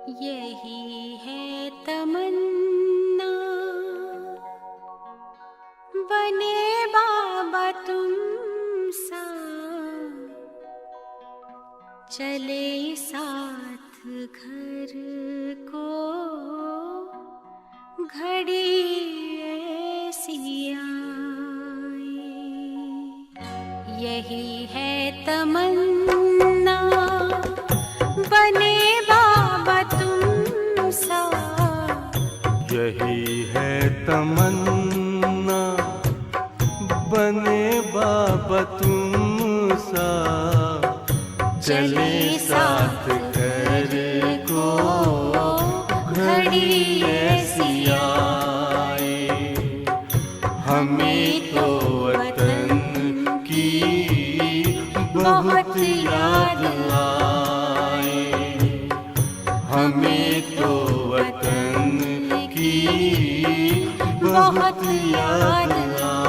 यही है तमन्ना, बने बाबा तुम सा, चले साथ घर को घड़ी ऐसी आए। यही है तमन्ना, बने बाबा तुम सा, यही है तमन्ना, बने बाबा तुम सा, चले साथ घर को घड़ी ऐसी आए। हमें तो वतन की बहुत याद आए, हमें तो वतन की बहुत याद आए।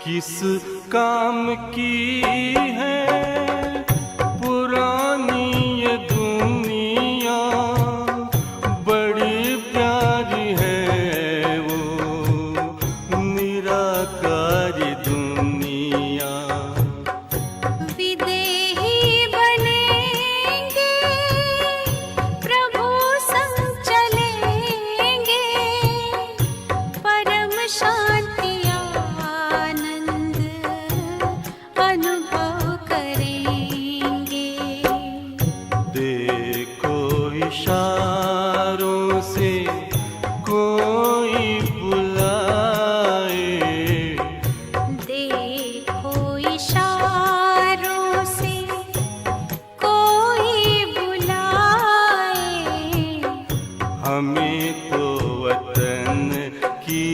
किस काम की है पुरानी ये दुनिया, बड़ी प्यारी है वो निराकारी दुनिया। विदेही बनेंगे प्रभु संग चलेंगे, परम शांति अनुभव करेंगे। देखो इशारों से कोई बुलाए, देखो इशारों से कोई बुलाए। हमें तो वतन की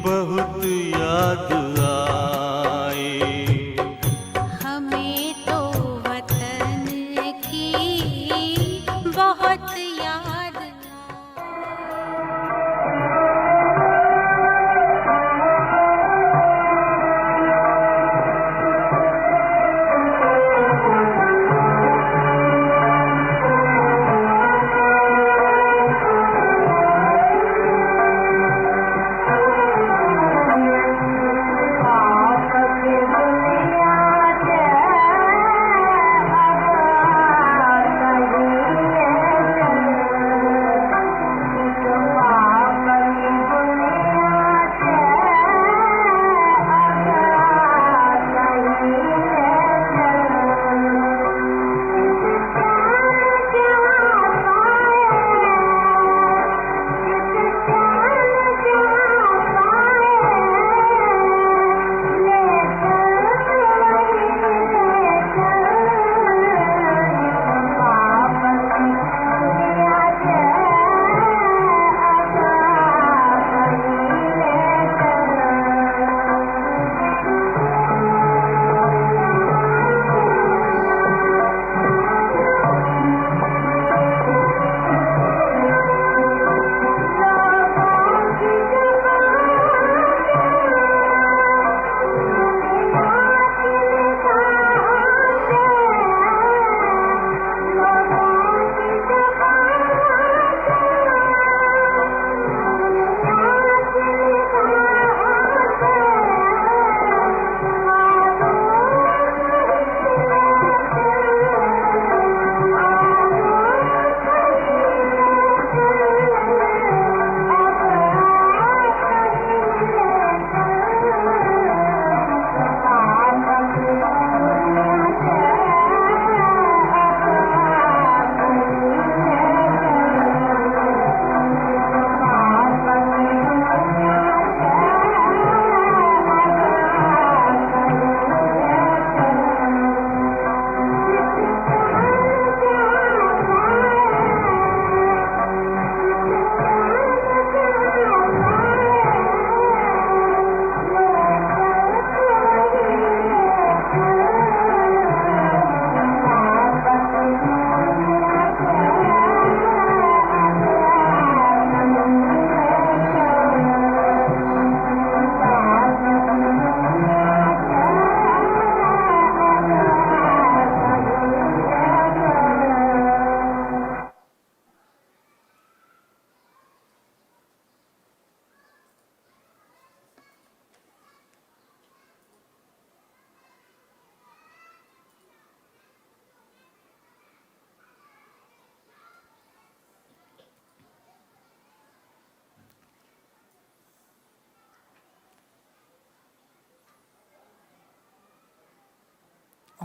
बहुत याद आए, हमें तो वतन की बहुत याद आए।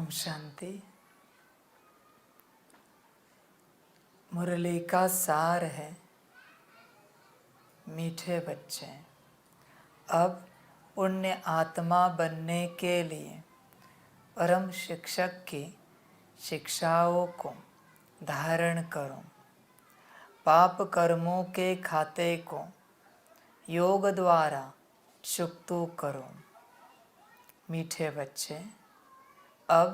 ओम शांति। मुरली का सार है, मीठे बच्चे, अब पुण्य आत्मा बनने के लिए परम शिक्षक की शिक्षाओं को धारण करो। पाप कर्मों के खाते को योग द्वारा चुकता करो। मीठे बच्चे, अब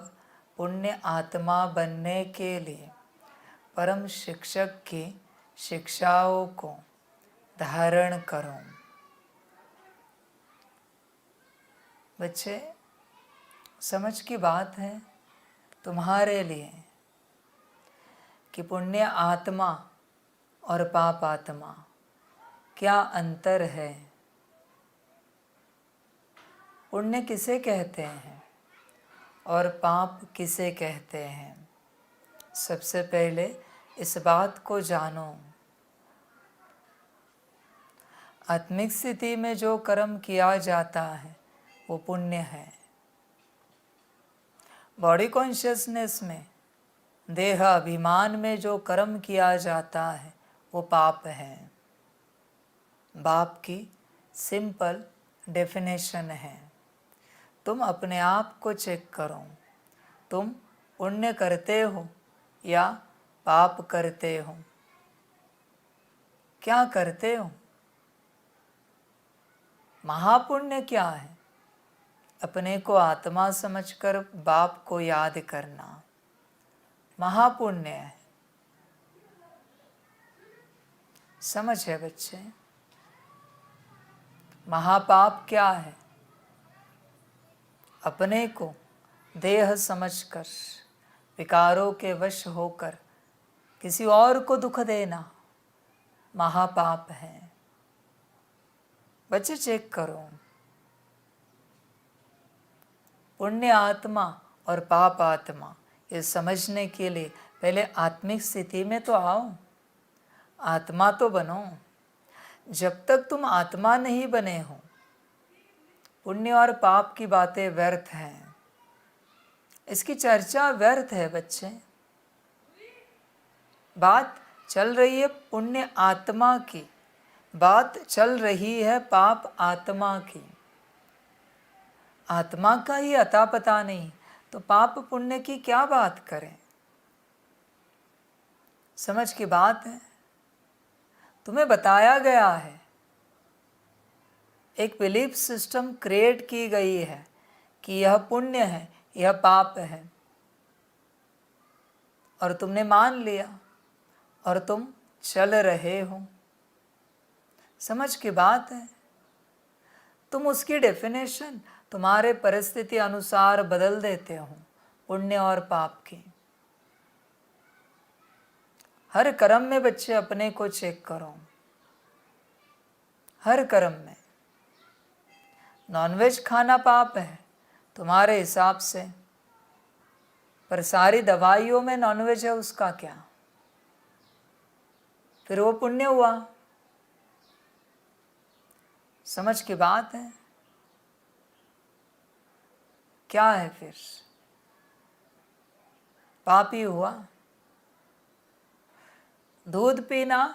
पुण्य आत्मा बनने के लिए परम शिक्षक की शिक्षाओं को धारण करो। बच्चे, समझ की बात है तुम्हारे लिए कि पुण्य आत्मा और पाप आत्मा क्या अंतर है। पुण्य किसे कहते हैं और पाप किसे कहते हैं? सबसे पहले इस बात को जानो। आत्मिक स्थिति में जो कर्म किया जाता है वो पुण्य है। बॉडी कॉन्शियसनेस में, देह अभिमान में जो कर्म किया जाता है वो पाप है। पाप की सिंपल डेफिनेशन है। तुम अपने आप को चेक करो, तुम पुण्य करते हो या पाप करते हो? क्या करते हो? महापुण्य क्या है? अपने को आत्मा समझकर बाप को याद करना महापुण्य है। समझ है बच्चे? महापाप क्या है? अपने को देह समझकर विकारों के वश होकर किसी और को दुख देना महापाप है। बच्चे चेक करो, पुण्य आत्मा और पाप आत्मा ये समझने के लिए पहले आत्मिक स्थिति में तो आओ, आत्मा तो बनो। जब तक तुम आत्मा नहीं बने हो, पुण्य और पाप की बातें व्यर्थ हैं। इसकी चर्चा व्यर्थ है बच्चे। बात चल रही है पुण्य आत्मा की, बात चल रही है पाप आत्मा की। आत्मा का ही अता पता नहीं तो पाप पुण्य की क्या बात करें? समझ की बात है। तुम्हें बताया गया है, एक बिलीफ सिस्टम क्रिएट की गई है कि यह पुण्य है, यह पाप है, और तुमने मान लिया और तुम चल रहे हो। समझ की बात है। तुम उसकी डेफिनेशन तुम्हारे परिस्थिति अनुसार बदल देते हो, पुण्य और पाप की। हर कर्म में बच्चे अपने को चेक करो। हर कर्म में नॉनवेज खाना पाप है तुम्हारे हिसाब से, पर सारी दवाइयों में नॉनवेज है, उसका क्या? फिर वो पुण्य हुआ। समझ की बात है। क्या है फिर? पाप ही हुआ। दूध पीना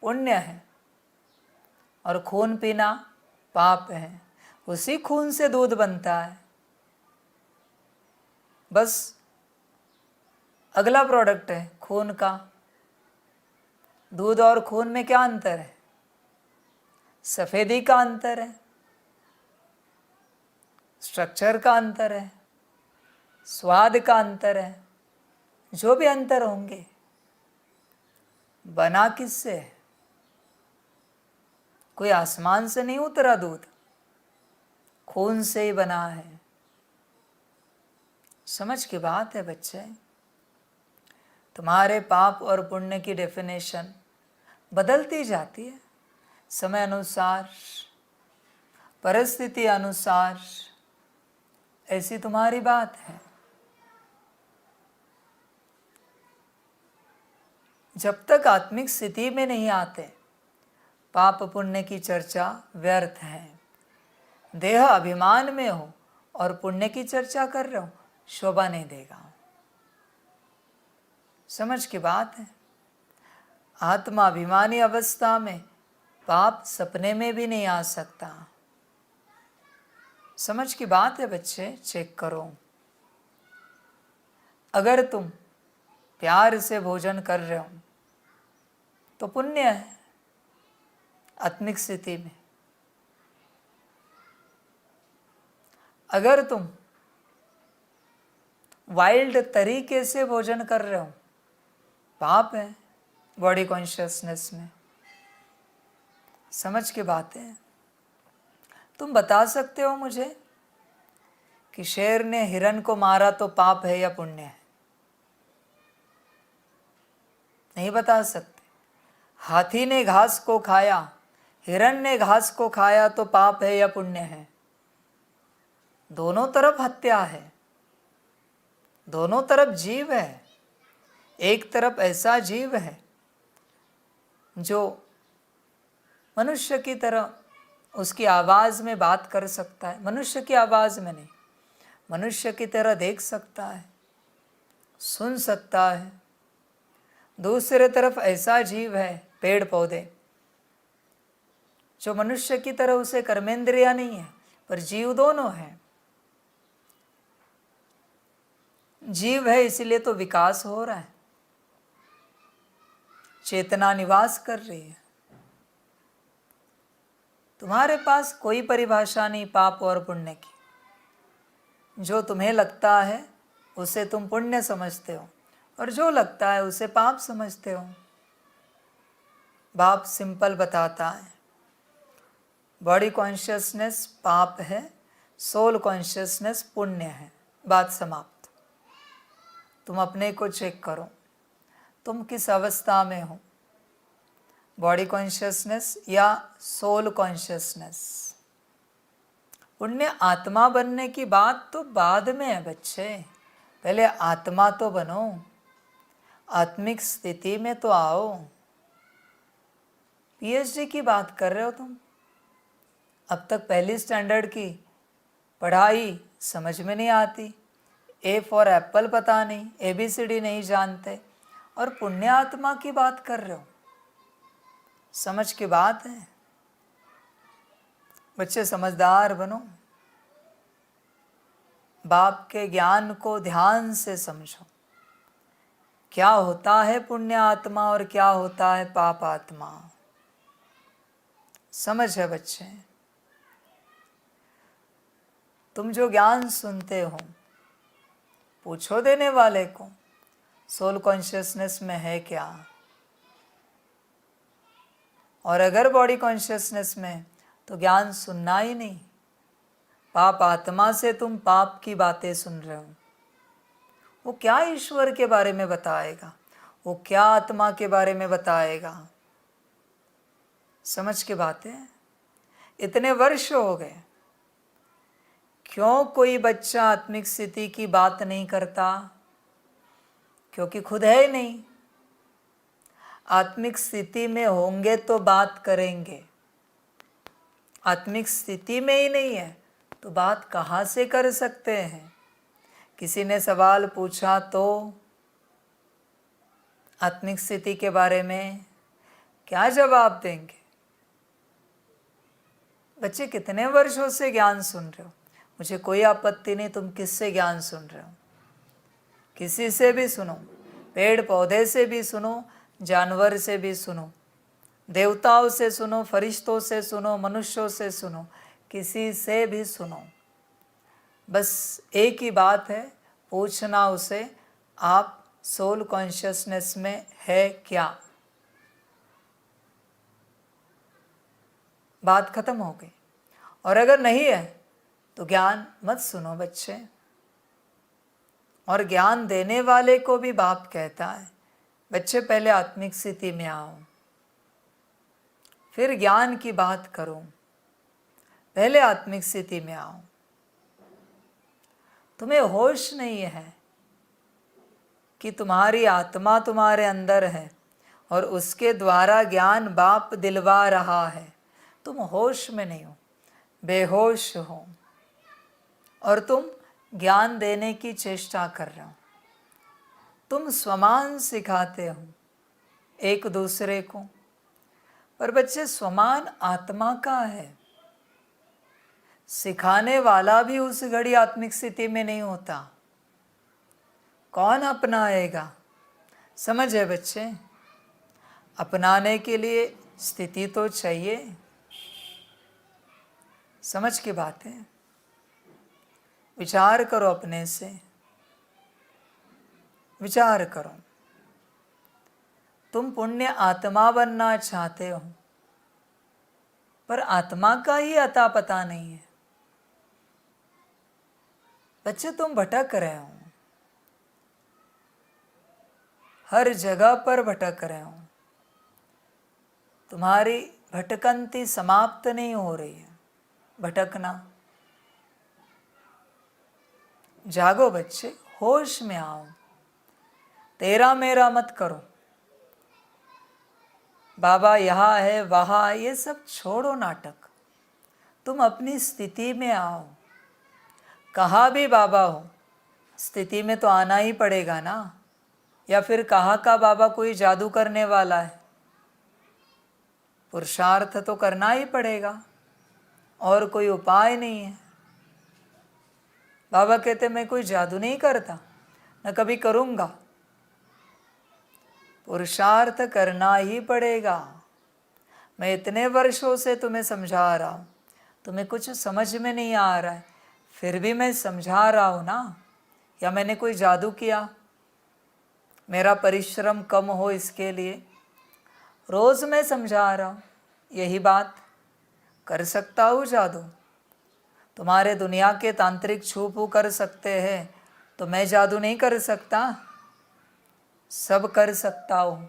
पुण्य है और खून पीना पाप है। उसी खून से दूध बनता है। बस अगला प्रोडक्ट है खून का। दूध और खून में क्या अंतर है? सफेदी का अंतर है, स्ट्रक्चर का अंतर है, स्वाद का अंतर है। जो भी अंतर होंगे, बना किससे है? कोई आसमान से नहीं उतरा दूध, खून से ही बना है। समझ की बात है बच्चे। तुम्हारे पाप और पुण्य की डेफिनेशन बदलती जाती है समय अनुसार, परिस्थिति अनुसार। ऐसी तुम्हारी बात है। जब तक आत्मिक स्थिति में नहीं आते, पाप पुण्य की चर्चा व्यर्थ है। देह अभिमान में हो और पुण्य की चर्चा कर रहे हो, शोभा नहीं देगा। समझ की बात है। आत्मा अभिमानी अवस्था में पाप सपने में भी नहीं आ सकता। समझ की बात है बच्चे, चेक करो। अगर तुम प्यार से भोजन कर रहे हो तो पुण्य है आत्मिक स्थिति में। अगर तुम वाइल्ड तरीके से भोजन कर रहे हो पाप है बॉडी कॉन्शियसनेस में। समझ की बात है। तुम बता सकते हो मुझे कि शेर ने हिरन को मारा तो पाप है या पुण्य है? नहीं बता सकते। हाथी ने घास को खाया, हिरन ने घास को खाया तो पाप है या पुण्य है? दोनों तरफ हत्या है, दोनों तरफ जीव है। एक तरफ ऐसा जीव है जो मनुष्य की तरह उसकी आवाज़ में बात कर सकता है, मनुष्य की आवाज़ में नहीं, मनुष्य की तरह देख सकता है, सुन सकता है। दूसरे तरफ ऐसा जीव है पेड़ पौधे जो मनुष्य की तरह उसे कर्मेंद्रिया नहीं है पर जीव दोनों है। जीव है इसलिए तो विकास हो रहा है, चेतना निवास कर रही है। तुम्हारे पास कोई परिभाषा नहीं पाप और पुण्य की। जो तुम्हें लगता है उसे तुम पुण्य समझते हो और जो लगता है उसे पाप समझते हो। बाप सिंपल बताता है, बॉडी कॉन्शियसनेस पाप है, सोल कॉन्शियसनेस पुण्य है। बात समाप्त। तुम अपने को चेक करो, तुम किस अवस्था में हो, बॉडी कॉन्शियसनेस या सोल कॉन्शियसनेस? पुण्य आत्मा बनने की बात तो बाद में है बच्चे, पहले आत्मा तो बनो, आत्मिक स्थिति में तो आओ। पीएचडी की बात कर रहे हो तुम, अब तक पहली स्टैंडर्ड की पढ़ाई समझ में नहीं आती, ए फॉर एप्पल पता नहीं, ABCD नहीं जानते, और पुण्य आत्मा की बात कर रहे हो। समझ की बात है बच्चे, समझदार बनो। बाप के ज्ञान को ध्यान से समझो। क्या होता है पुण्य आत्मा और क्या होता है पाप आत्मा? समझ है बच्चे। तुम जो ज्ञान सुनते हो पूछो देने वाले को, सोल कॉन्शियसनेस में है क्या? और अगर बॉडी कॉन्शियसनेस में तो ज्ञान सुनना ही नहीं। पाप आत्मा से तुम पाप की बातें सुन रहे हो। वो क्या ईश्वर के बारे में बताएगा, वो क्या आत्मा के बारे में बताएगा? समझ के बातें। इतने वर्ष हो गए, क्यों कोई बच्चा आत्मिक स्थिति की बात नहीं करता? क्योंकि खुद है ही नहीं। आत्मिक स्थिति में होंगे तो बात करेंगे, आत्मिक स्थिति में ही नहीं है तो बात कहाँ से कर सकते हैं? किसी ने सवाल पूछा तो आत्मिक स्थिति के बारे में क्या जवाब देंगे? बच्चे कितने वर्षों से ज्ञान सुन रहे हो, मुझे कोई आपत्ति नहीं तुम किससे ज्ञान सुन रहे हो, किसी से भी सुनो, पेड़ पौधे से भी सुनो, जानवर से भी सुनो, देवताओं से सुनो, फरिश्तों से सुनो, मनुष्यों से सुनो, किसी से भी सुनो। बस एक ही बात है, पूछना उसे आप सोल कॉन्शियसनेस में है क्या? बात खत्म हो गई। और अगर नहीं है तो ज्ञान मत सुनो बच्चे। और ज्ञान देने वाले को भी बाप कहता है, बच्चे पहले आत्मिक स्थिति में आओ, फिर ज्ञान की बात करो, पहले आत्मिक स्थिति में आओ। तुम्हें होश नहीं है कि तुम्हारी आत्मा तुम्हारे अंदर है और उसके द्वारा ज्ञान बाप दिलवा रहा है। तुम होश में नहीं हो, बेहोश हो, और तुम ज्ञान देने की चेष्टा कर रहा हूँ। तुम स्वमान सिखाते हो एक दूसरे को, पर बच्चे स्वमान आत्मा का है। सिखाने वाला भी उस घड़ी आत्मिक स्थिति में नहीं होता, कौन अपनाएगा? समझ है बच्चे? अपनाने के लिए स्थिति तो चाहिए। समझ की बात है। विचार करो, अपने से विचार करो। तुम पुण्य आत्मा बनना चाहते हो, पर आत्मा का ही अता पता नहीं है। बच्चे तुम भटक रहे हो, हर जगह पर भटक रहे हो। तुम्हारी भटकंती समाप्त नहीं हो रही है। भटकना, जागो बच्चे, होश में आओ। तेरा मेरा मत करो। बाबा यहाँ है वहाँ, ये सब छोड़ो नाटक। तुम अपनी स्थिति में आओ। कहाँ भी बाबा हो, स्थिति में तो आना ही पड़ेगा ना। या फिर कहाँ का बाबा कोई जादू करने वाला है? पुरुषार्थ तो करना ही पड़ेगा, और कोई उपाय नहीं है। बाबा कहते मैं कोई जादू नहीं करता, न कभी करूँगा। पुरुषार्थ करना ही पड़ेगा। मैं इतने वर्षों से तुम्हें समझा रहा हूँ, तुम्हें कुछ समझ में नहीं आ रहा है, फिर भी मैं समझा रहा हूँ ना। या मैंने कोई जादू किया? मेरा परिश्रम कम हो इसके लिए रोज़ मैं समझा रहा हूँ। यही बात कर सकता हूँ जादू? तुम्हारे दुनिया के तांत्रिक छू फू कर सकते हैं, तो मैं जादू नहीं कर सकता? सब कर सकता हूँ,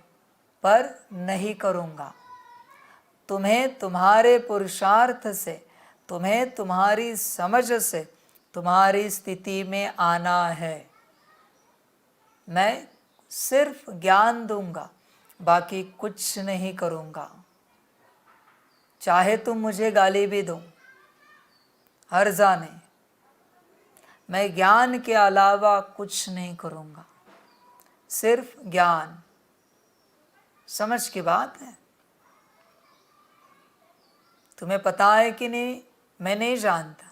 पर नहीं करूँगा। तुम्हें तुम्हारे पुरुषार्थ से, तुम्हें तुम्हारी समझ से तुम्हारी स्थिति में आना है। मैं सिर्फ ज्ञान दूंगा, बाकी कुछ नहीं करूँगा। चाहे तुम मुझे गाली भी दो, हर्जा नहीं। मैं ज्ञान के अलावा कुछ नहीं करूँगा, सिर्फ ज्ञान। समझ की बात है? तुम्हें पता है कि नहीं, मैं नहीं जानता।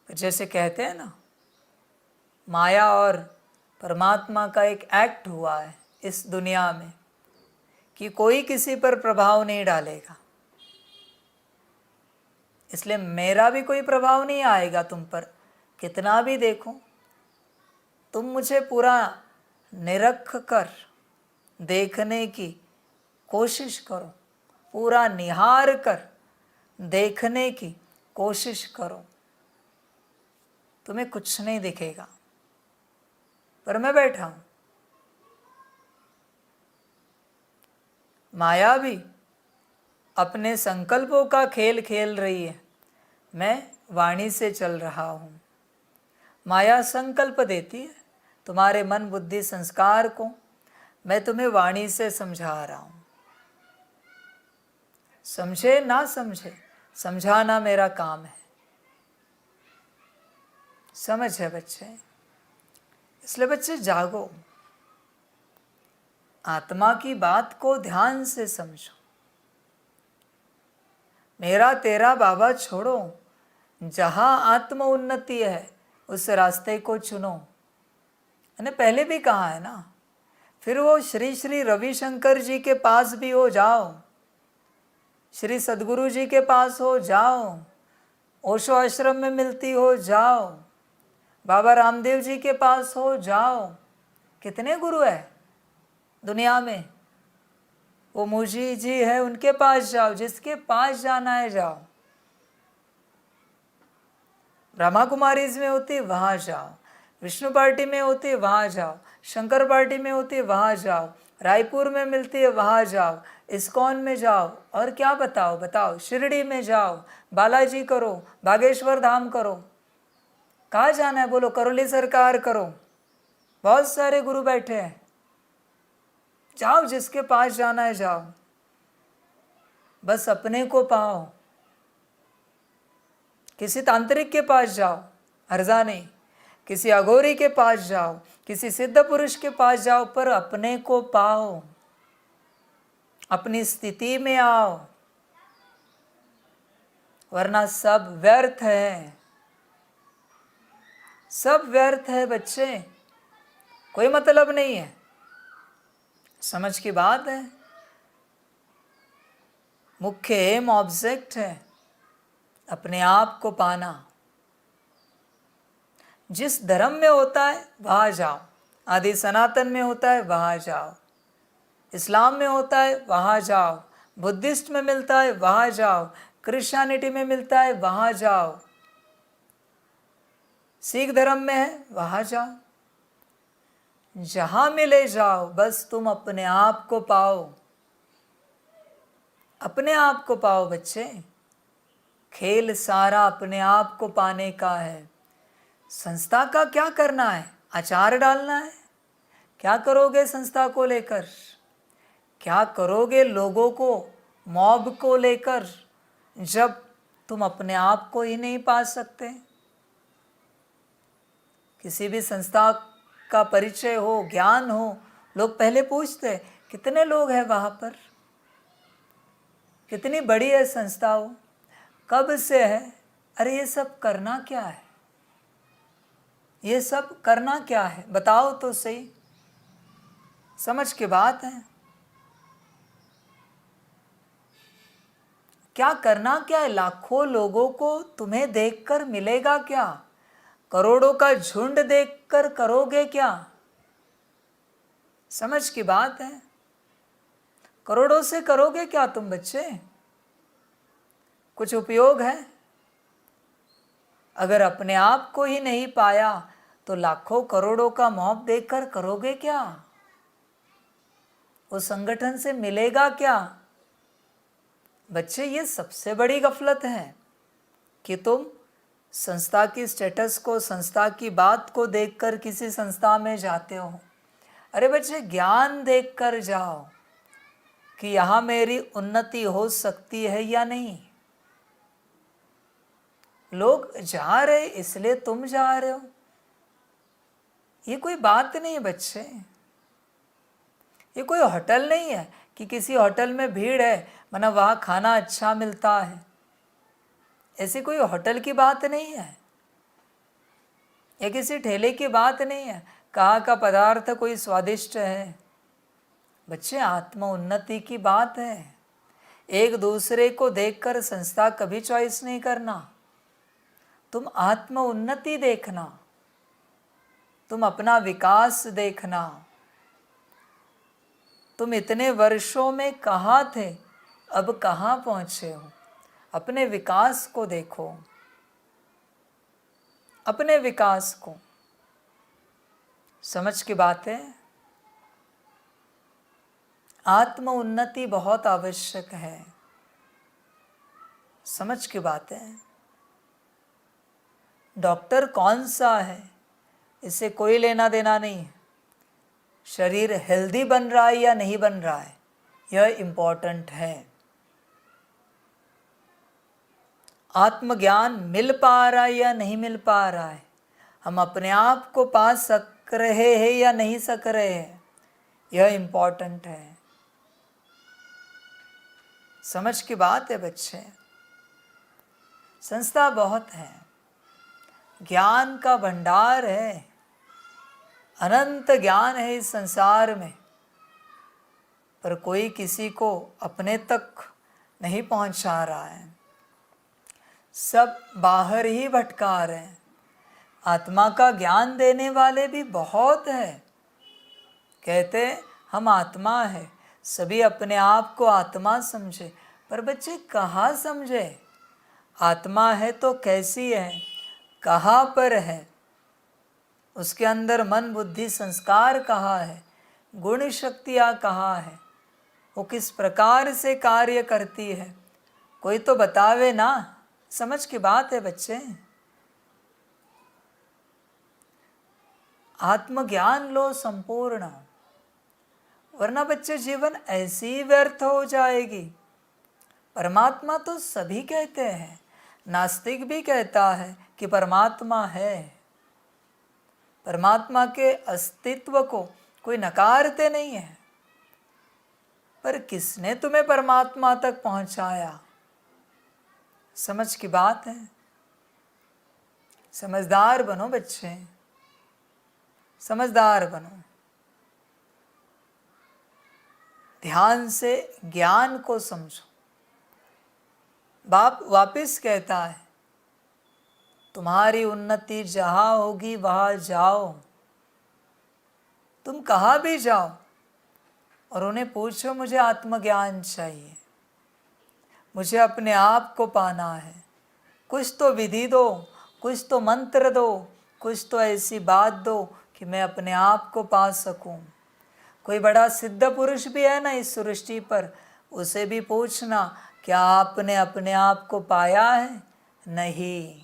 जैसे कहते हैं ना, माया और परमात्मा का एक एक्ट हुआ है इस दुनिया में कि कोई किसी पर प्रभाव नहीं डालेगा। इसलिए मेरा भी कोई प्रभाव नहीं आएगा तुम पर, कितना भी देखो। तुम मुझे पूरा निरख कर देखने की कोशिश करो, पूरा निहार कर देखने की कोशिश करो, तुम्हें कुछ नहीं दिखेगा। पर मैं बैठा हूँ। माया भी अपने संकल्पों का खेल खेल रही है, मैं वाणी से चल रहा हूँ। माया संकल्प देती है तुम्हारे मन बुद्धि संस्कार को, मैं तुम्हें वाणी से समझा रहा हूँ। समझे ना समझे, समझाना मेरा काम है। समझ है बच्चे? इसलिए बच्चे जागो, आत्मा की बात को ध्यान से समझो। मेरा तेरा बाबा छोड़ो, जहाँ आत्म उन्नति है उस रास्ते को चुनो। मैंने पहले भी कहा है ना। फिर वो श्री श्री रविशंकर जी के पास भी हो जाओ, श्री सद्गुरु जी के पास हो जाओ, ओशो आश्रम में मिलती हो जाओ, बाबा रामदेव जी के पास हो जाओ। कितने गुरु है दुनिया में? वो मुझी जी है, उनके पास जाओ, जिसके पास जाना है जाओ। ब्रह्मा कुमारीज में होती वहाँ जाओ, विष्णु पार्टी में होती है वहाँ जाओ, शंकर पार्टी में होती है वहाँ जाओ, रायपुर में मिलती है वहाँ जाओ, इस्कॉन में जाओ, और क्या बताओ, शिरडी में जाओ, बालाजी करो, बागेश्वर धाम करो। कहाँ जाना है बोलो? करोली सरकार करो। बहुत सारे गुरु बैठे हैं, जाओ, जिसके पास जाना है जाओ। बस अपने को पाओ। किसी तांत्रिक के पास जाओ, हर्जा नहीं। किसी अघोरी के पास जाओ, किसी सिद्ध पुरुष के पास जाओ, पर अपने को पाओ, अपनी स्थिति में आओ, वरना सब व्यर्थ है, सब व्यर्थ है बच्चे, कोई मतलब नहीं है। समझ की बात है। मुख्य एम ऑब्जेक्ट है अपने आप को पाना। जिस धर्म में होता है वहाँ जाओ, आदि सनातन में होता है वहाँ जाओ, इस्लाम में होता है वहाँ जाओ, बुद्धिस्ट में मिलता है वहाँ जाओ, क्रिश्चियनिटी में मिलता है वहाँ जाओ, सिख धर्म में है वहाँ जाओ, जहाँ मिले जाओ, बस तुम अपने आप को पाओ, अपने आप को पाओ बच्चे। खेल सारा अपने आप को पाने का है। संस्था का क्या करना है? अचार डालना है। क्या करोगे संस्था को लेकर? क्या करोगे लोगों को, मॉब को लेकर, जब तुम अपने आप को ही नहीं पा सकते? किसी भी संस्था का परिचय हो, ज्ञान हो, लोग पहले पूछते कितने लोग हैं वहाँ पर, कितनी बड़ी है संस्था हो, कब से है? अरे ये सब करना क्या है? ये सब करना क्या है बताओ तो सही। समझ की बात है। क्या करना क्या है? लाखों लोगों को तुम्हें देखकर मिलेगा क्या? करोड़ों का झुंड देखकर करोगे क्या? समझ की बात है। करोड़ों से करोगे क्या तुम बच्चे? कुछ उपयोग है? अगर अपने आप को ही नहीं पाया तो लाखों करोड़ों का मॉब देखकर करोगे क्या? उस संगठन से मिलेगा क्या? बच्चे, ये सबसे बड़ी गफलत है कि तुम संस्था की स्टेटस को, संस्था की बात को देखकर किसी संस्था में जाते हो। अरे बच्चे, ज्ञान देखकर जाओ कि यहाँ मेरी उन्नति हो सकती है या नहीं। लोग जा रहे इसलिए तुम जा रहे हो, ये कोई बात नहीं है बच्चे। ये कोई होटल नहीं है कि किसी होटल में भीड़ है माना वहाँ खाना अच्छा मिलता है। ऐसी कोई होटल की बात नहीं है, या किसी ठेले की बात नहीं है कहाँ का पदार्थ कोई स्वादिष्ट है। बच्चे, आत्म उन्नति की बात है। एक दूसरे को देखकर संस्था कभी चॉइस नहीं करना। तुम आत्म उन्नति देखना, तुम अपना विकास देखना। तुम इतने वर्षों में कहाँ थे, अब कहाँ पहुँचे हो? अपने विकास को देखो, अपने विकास को। समझ की बात है। आत्म उन्नति बहुत आवश्यक है। समझ की बात है। डॉक्टर कौन सा है इससे कोई लेना देना नहीं है। शरीर हेल्दी बन रहा है या नहीं बन रहा है, यह इम्पोर्टेंट है। आत्मज्ञान मिल पा रहा है या नहीं मिल पा रहा है, हम अपने आप को पा सक रहे हैं या नहीं सक रहे हैं, यह इम्पोर्टेंट है। समझ की बात है बच्चे। संस्था बहुत है, ज्ञान का भंडार है, अनंत ज्ञान है इस संसार में, पर कोई किसी को अपने तक नहीं पहुंचा रहा है। सब बाहर ही भटका रहे हैं। आत्मा का ज्ञान देने वाले भी बहुत है। कहते हम आत्मा है, सभी अपने आप को आत्मा समझे, पर बच्चे कहाँ समझे? आत्मा है तो कैसी है, कहाँ पर है, उसके अंदर मन बुद्धि संस्कार कहाँ है, गुण शक्तियाँ कहाँ है, वो किस प्रकार से कार्य करती है, कोई तो बतावे ना। समझ की बात है बच्चे। आत्मज्ञान लो संपूर्ण, वरना बच्चे जीवन ऐसी व्यर्थ हो जाएगी। परमात्मा तो सभी कहते हैं, नास्तिक भी कहता है कि परमात्मा है, परमात्मा के अस्तित्व को कोई नकारते नहीं है, पर किसने तुम्हें परमात्मा तक पहुंचाया? समझ की बात है। समझदार बनो बच्चे, समझदार बनो। ध्यान से ज्ञान को समझो। बाप वापिस कहता है, तुम्हारी उन्नति जहाँ होगी वहाँ जाओ। तुम कहाँ भी जाओ और उन्हें पूछो, मुझे आत्मज्ञान चाहिए, मुझे अपने आप को पाना है। कुछ तो विधि दो, कुछ तो मंत्र दो, कुछ तो ऐसी बात दो कि मैं अपने आप को पा सकूं। कोई बड़ा सिद्ध पुरुष भी है ना इस सृष्टि पर, उसे भी पूछना, क्या आपने अपने आप को पाया है? नहीं।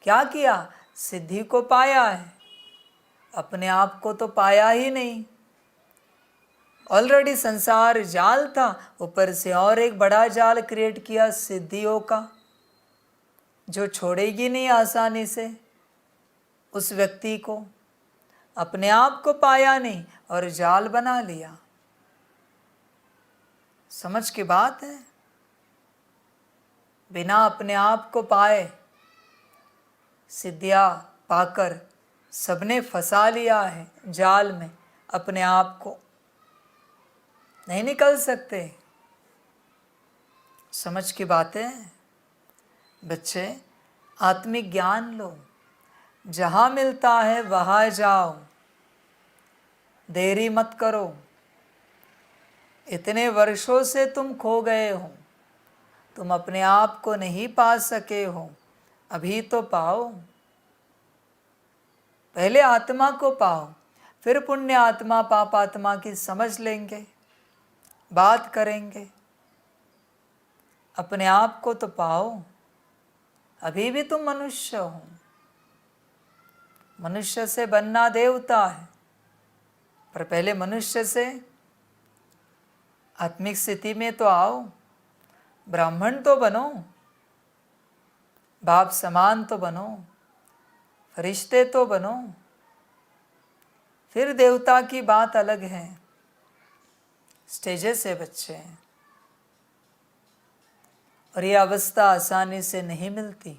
क्या किया? सिद्धि को पाया है, अपने आप को तो पाया ही नहीं। ऑलरेडी संसार जाल था, ऊपर से और एक बड़ा जाल क्रिएट किया सिद्धियों का, जो छोड़ेगी नहीं आसानी से उस व्यक्ति को। अपने आप को पाया नहीं और जाल बना लिया। समझ की बात है। बिना अपने आप को पाए सिद्धियां पाकर सबने फंसा लिया है जाल में, अपने आप को नहीं निकल सकते। समझ की बातें बच्चे, आत्मिक ज्ञान लो, जहाँ मिलता है वहाँ जाओ, देरी मत करो। इतने वर्षों से तुम खो गए हो, तुम अपने आप को नहीं पा सके हो, अभी तो पाओ। पहले आत्मा को पाओ, फिर पुण्य आत्मा पाप आत्मा की समझ लेंगे, बात करेंगे। अपने आप को तो पाओ, अभी भी तुम मनुष्य हो। मनुष्य से बनना देवता है, पर पहले मनुष्य से आत्मिक स्थिति में तो आओ। ब्राह्मण तो बनो, बाप समान तो बनो, फरिश्ते तो बनो, फिर देवता की बात अलग है। स्टेजेस है बच्चे, और ये अवस्था आसानी से नहीं मिलती।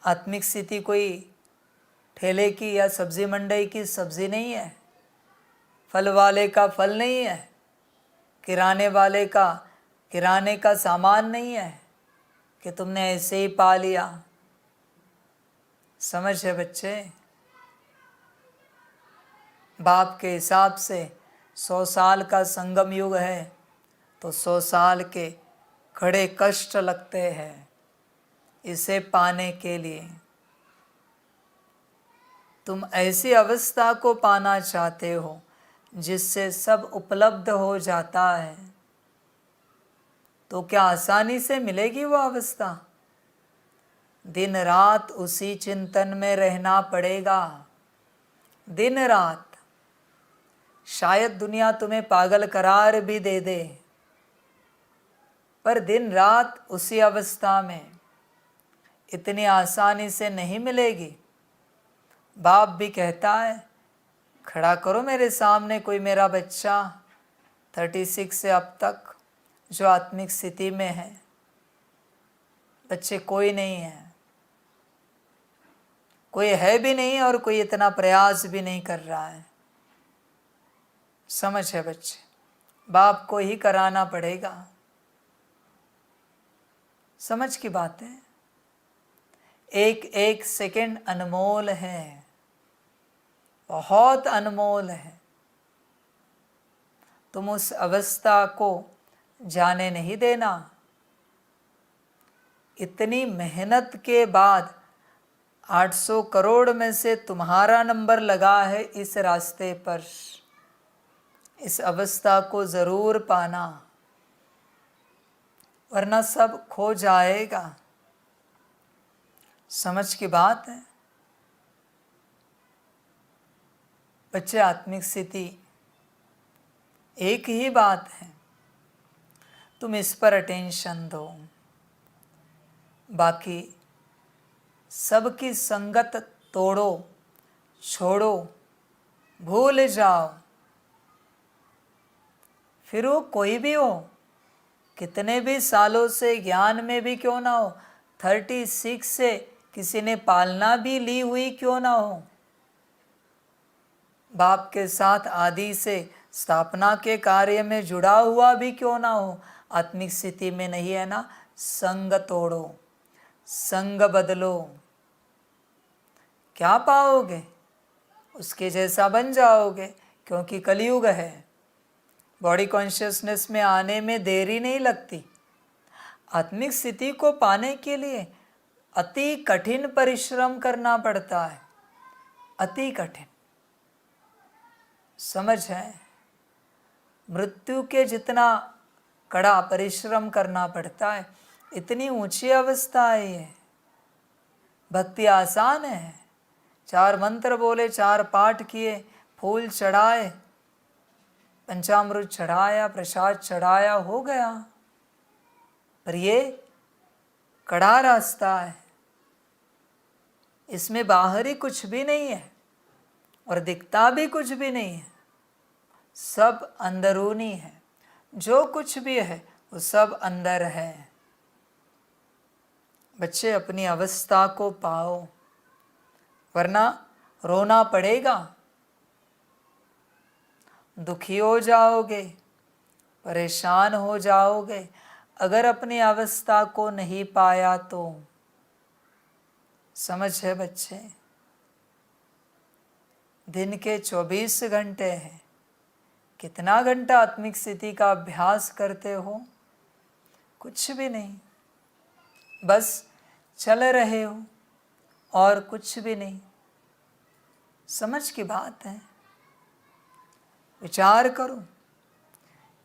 आत्मिक स्थिति कोई ठेले की या सब्जी मंडी की सब्जी नहीं है, फल वाले का फल नहीं है, किराने वाले का किराने का सामान नहीं है कि तुमने ऐसे ही पा लिया। समझ है बच्चे। बाप के हिसाब से 100 साल का संगम युग है, तो 100 साल के खड़े कष्ट लगते हैं इसे पाने के लिए। तुम ऐसी अवस्था को पाना चाहते हो जिससे सब उपलब्ध हो जाता है, तो क्या आसानी से मिलेगी वो अवस्था? दिन रात उसी चिंतन में रहना पड़ेगा, दिन रात। शायद दुनिया तुम्हें पागल करार भी दे दे, पर दिन रात उसी अवस्था में इतनी आसानी से नहीं मिलेगी। बाप भी कहता है, खड़ा करो मेरे सामने कोई मेरा बच्चा 36 से अब तक जो आत्मिक स्थिति में है। बच्चे कोई नहीं है, कोई है भी नहीं, और कोई इतना प्रयास भी नहीं कर रहा है। समझ है बच्चे, बाप को ही कराना पड़ेगा। समझ की बात है। एक एक सेकंड अनमोल है, बहुत अनमोल है। तुम उस अवस्था को जाने नहीं देना। इतनी मेहनत के बाद 800 करोड़ में से तुम्हारा नंबर लगा है इस रास्ते पर। इस अवस्था को जरूर पाना, वरना सब खो जाएगा। समझ की बात है बच्चे। आत्मिक स्थिति एक ही बात है, तुम इस पर अटेंशन दो। बाकी सबकी संगत तोड़ो, छोड़ो, भूल जाओ। फिर वो कोई भी हो, कितने भी सालों से ज्ञान में भी क्यों ना हो, 36 से किसी ने पालना भी ली हुई क्यों ना हो, बाप के साथ आदि से स्थापना के कार्य में जुड़ा हुआ भी क्यों ना हो, आत्मिक स्थिति में नहीं है ना, संग तोड़ो, संग बदलो। क्या पाओगे? उसके जैसा बन जाओगे, क्योंकि कलयुग है। बॉडी कॉन्शियसनेस में आने में देरी नहीं लगती। आत्मिक स्थिति को पाने के लिए अति कठिन परिश्रम करना पड़ता है, अति कठिन। समझ है? मृत्यु के जितना कड़ा परिश्रम करना पड़ता है, इतनी ऊंची अवस्था है ये। भक्ति आसान है, 4 मंत्र बोले, 4 पाठ किए, फूल चढ़ाए, पंचामृत चढ़ाया, प्रसाद चढ़ाया, हो गया। पर ये कड़ा रास्ता है, इसमें बाहरी कुछ भी नहीं है और दिखता भी कुछ भी नहीं है, सब अंदरूनी है। जो कुछ भी है वो सब अंदर है। बच्चे अपनी अवस्था को पाओ, वरना रोना पड़ेगा, दुखी हो जाओगे, परेशान हो जाओगे अगर अपनी अवस्था को नहीं पाया तो। समझ है बच्चे? दिन के 24 घंटे हैं, कितना घंटा आत्मिक स्थिति का अभ्यास करते हो? कुछ भी नहीं, बस चल रहे हो और कुछ भी नहीं। समझ की बात है। विचार करो,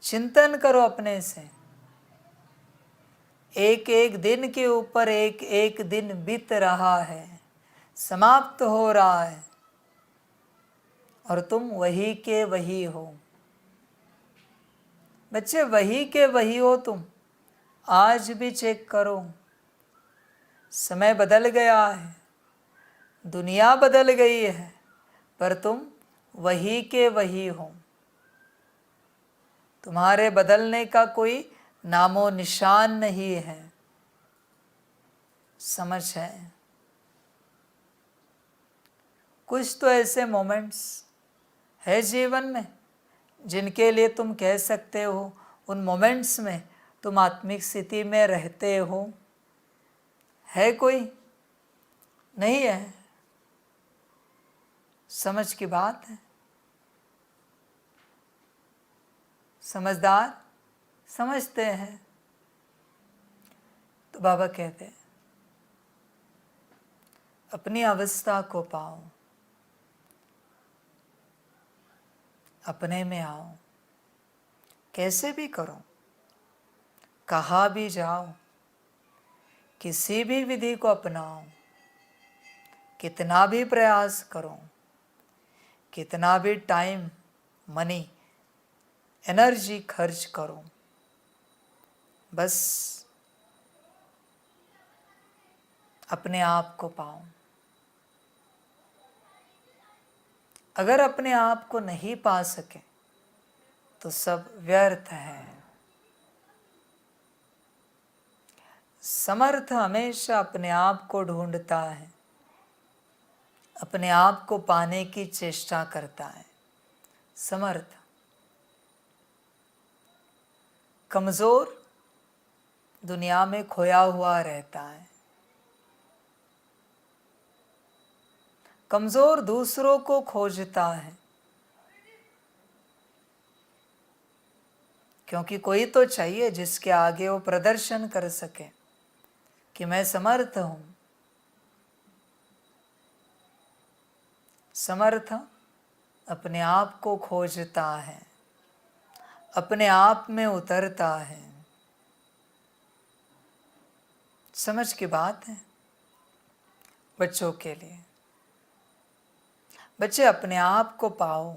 चिंतन करो अपने से। एक एक दिन के ऊपर एक एक दिन बीत रहा है, समाप्त हो रहा है, और तुम वही के वही हो। बच्चे वही के वही हो तुम। आज भी चेक करो, समय बदल गया है, दुनिया बदल गई है, पर तुम वही के वही हो। तुम्हारे बदलने का कोई नामो निशान नहीं है। समझ है? कुछ तो ऐसे मोमेंट्स है जीवन में जिनके लिए तुम कह सकते हो उन मोमेंट्स में तुम आत्मिक स्थिति में रहते हो। है कोई? नहीं है। समझ की बात है। समझदार समझते हैं। तो बाबा कहते हैं अपनी अवस्था को पाओ, अपने में आओ, कैसे भी करो, कहाँ भी जाओ, किसी भी विधि को अपनाओ, कितना भी प्रयास करो, कितना भी टाइम, मनी, एनर्जी खर्च करो, बस अपने आप को पाओ। अगर अपने आप को नहीं पा सके तो सब व्यर्थ है। समर्थ हमेशा अपने आप को ढूंढता है, अपने आप को पाने की चेष्टा करता है। समर्थ। कमजोर दुनिया में खोया हुआ रहता है। कमजोर दूसरों को खोजता है, क्योंकि कोई तो चाहिए जिसके आगे वो प्रदर्शन कर सके कि मैं समर्थ हूं। समर्थ अपने आप को खोजता है, अपने आप में उतरता है। समझ की बात है बच्चों के लिए। बच्चे अपने आप को पाओ,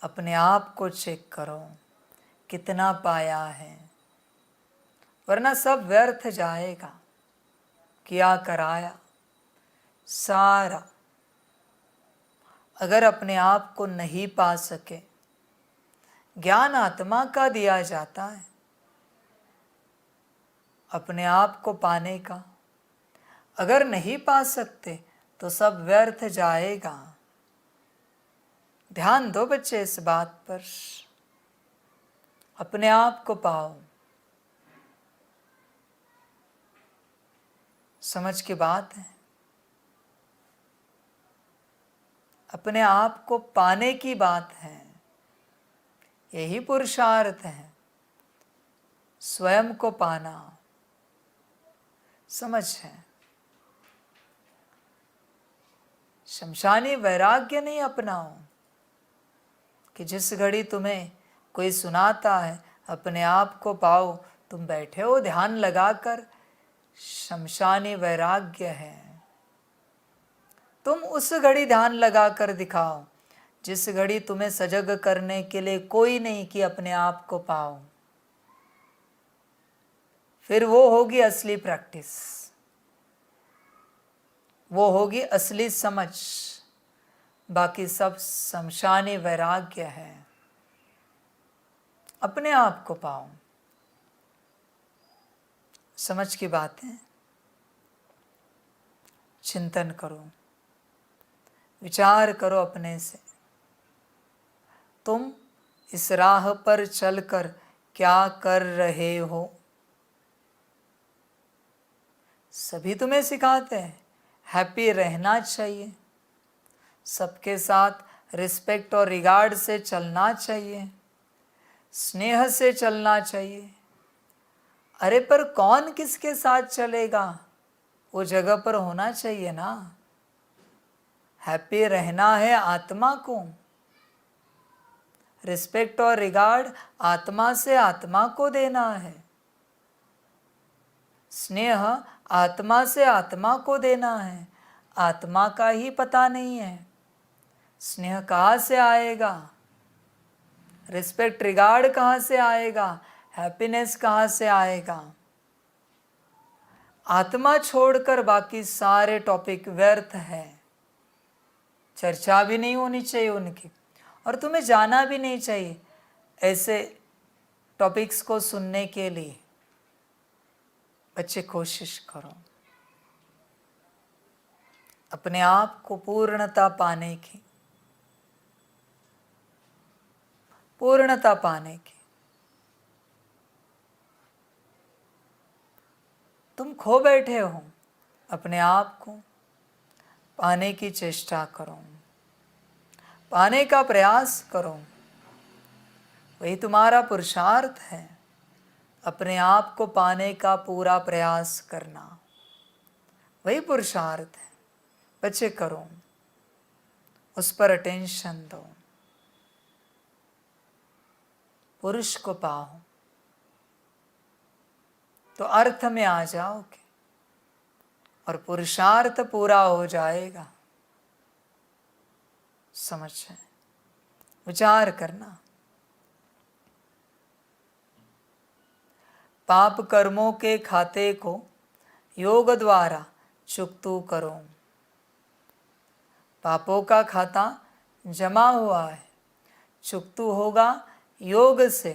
अपने आप को चेक करो कितना पाया है, वरना सब व्यर्थ जाएगा। किया कराया, सारा अगर अपने आप को नहीं पा सके, ज्ञान आत्मा का दिया जाता है अपने आप को पाने का। अगर नहीं पा सकते तो सब व्यर्थ जाएगा। ध्यान दो बच्चे इस बात पर, अपने आप को पाओ। समझ की बात है, अपने आप को पाने की बात है। यही पुरुषार्थ है, स्वयं को पाना। समझ है, शमशानी वैराग्य नहीं अपनाओ कि जिस घड़ी तुम्हें कोई सुनाता है अपने आप को पाओ, तुम बैठे हो ध्यान लगाकर, शमशानी वैराग्य है। तुम उस घड़ी ध्यान लगाकर दिखाओ जिस घड़ी तुम्हें सजग करने के लिए कोई नहीं कि अपने आप को पाओ। फिर वो होगी असली प्रैक्टिस, वो होगी असली समझ। बाकी सब शमशानी वैराग्य है। अपने आप को पाओ। समझ की बात है, चिंतन करो, विचार करो अपने से, तुम इस राह पर चलकर क्या कर रहे हो। सभी तुम्हें सिखाते हैं हैप्पी रहना चाहिए, सबके साथ रिस्पेक्ट और रिगार्ड से चलना चाहिए, स्नेह से चलना चाहिए। अरे पर कौन किसके साथ चलेगा, वो जगह पर होना चाहिए ना। हैप्पी रहना है आत्मा को, रिस्पेक्ट और रिगार्ड आत्मा से आत्मा को देना है, स्नेह आत्मा से आत्मा को देना है। आत्मा का ही पता नहीं है, स्नेह कहाँ से आएगा, रिस्पेक्ट रिगार्ड कहाँ से आएगा, हैप्पीनेस कहाँ से आएगा। आत्मा छोड़कर बाकी सारे टॉपिक व्यर्थ है, चर्चा भी नहीं होनी चाहिए उनकी, और तुम्हें जाना भी नहीं चाहिए ऐसे टॉपिक्स को सुनने के लिए। बच्चे कोशिश करो अपने आप को पूर्णता पाने की, पूर्णता पाने की। तुम खो बैठे हो, अपने आप को पाने की चेष्टा करो, पाने का प्रयास करो। वही तुम्हारा पुरुषार्थ है, अपने आप को पाने का पूरा प्रयास करना, वही पुरुषार्थ है। बच्चे करो, उस पर अटेंशन दो। पुरुष को पाओ तो अर्थ में आ जाओगे और पुरुषार्थ पूरा हो जाएगा। समझ है, विचार करना। पाप कर्मों के खाते को योग द्वारा चुकतू करो। पापों का खाता जमा हुआ है, चुकतू होगा योग से।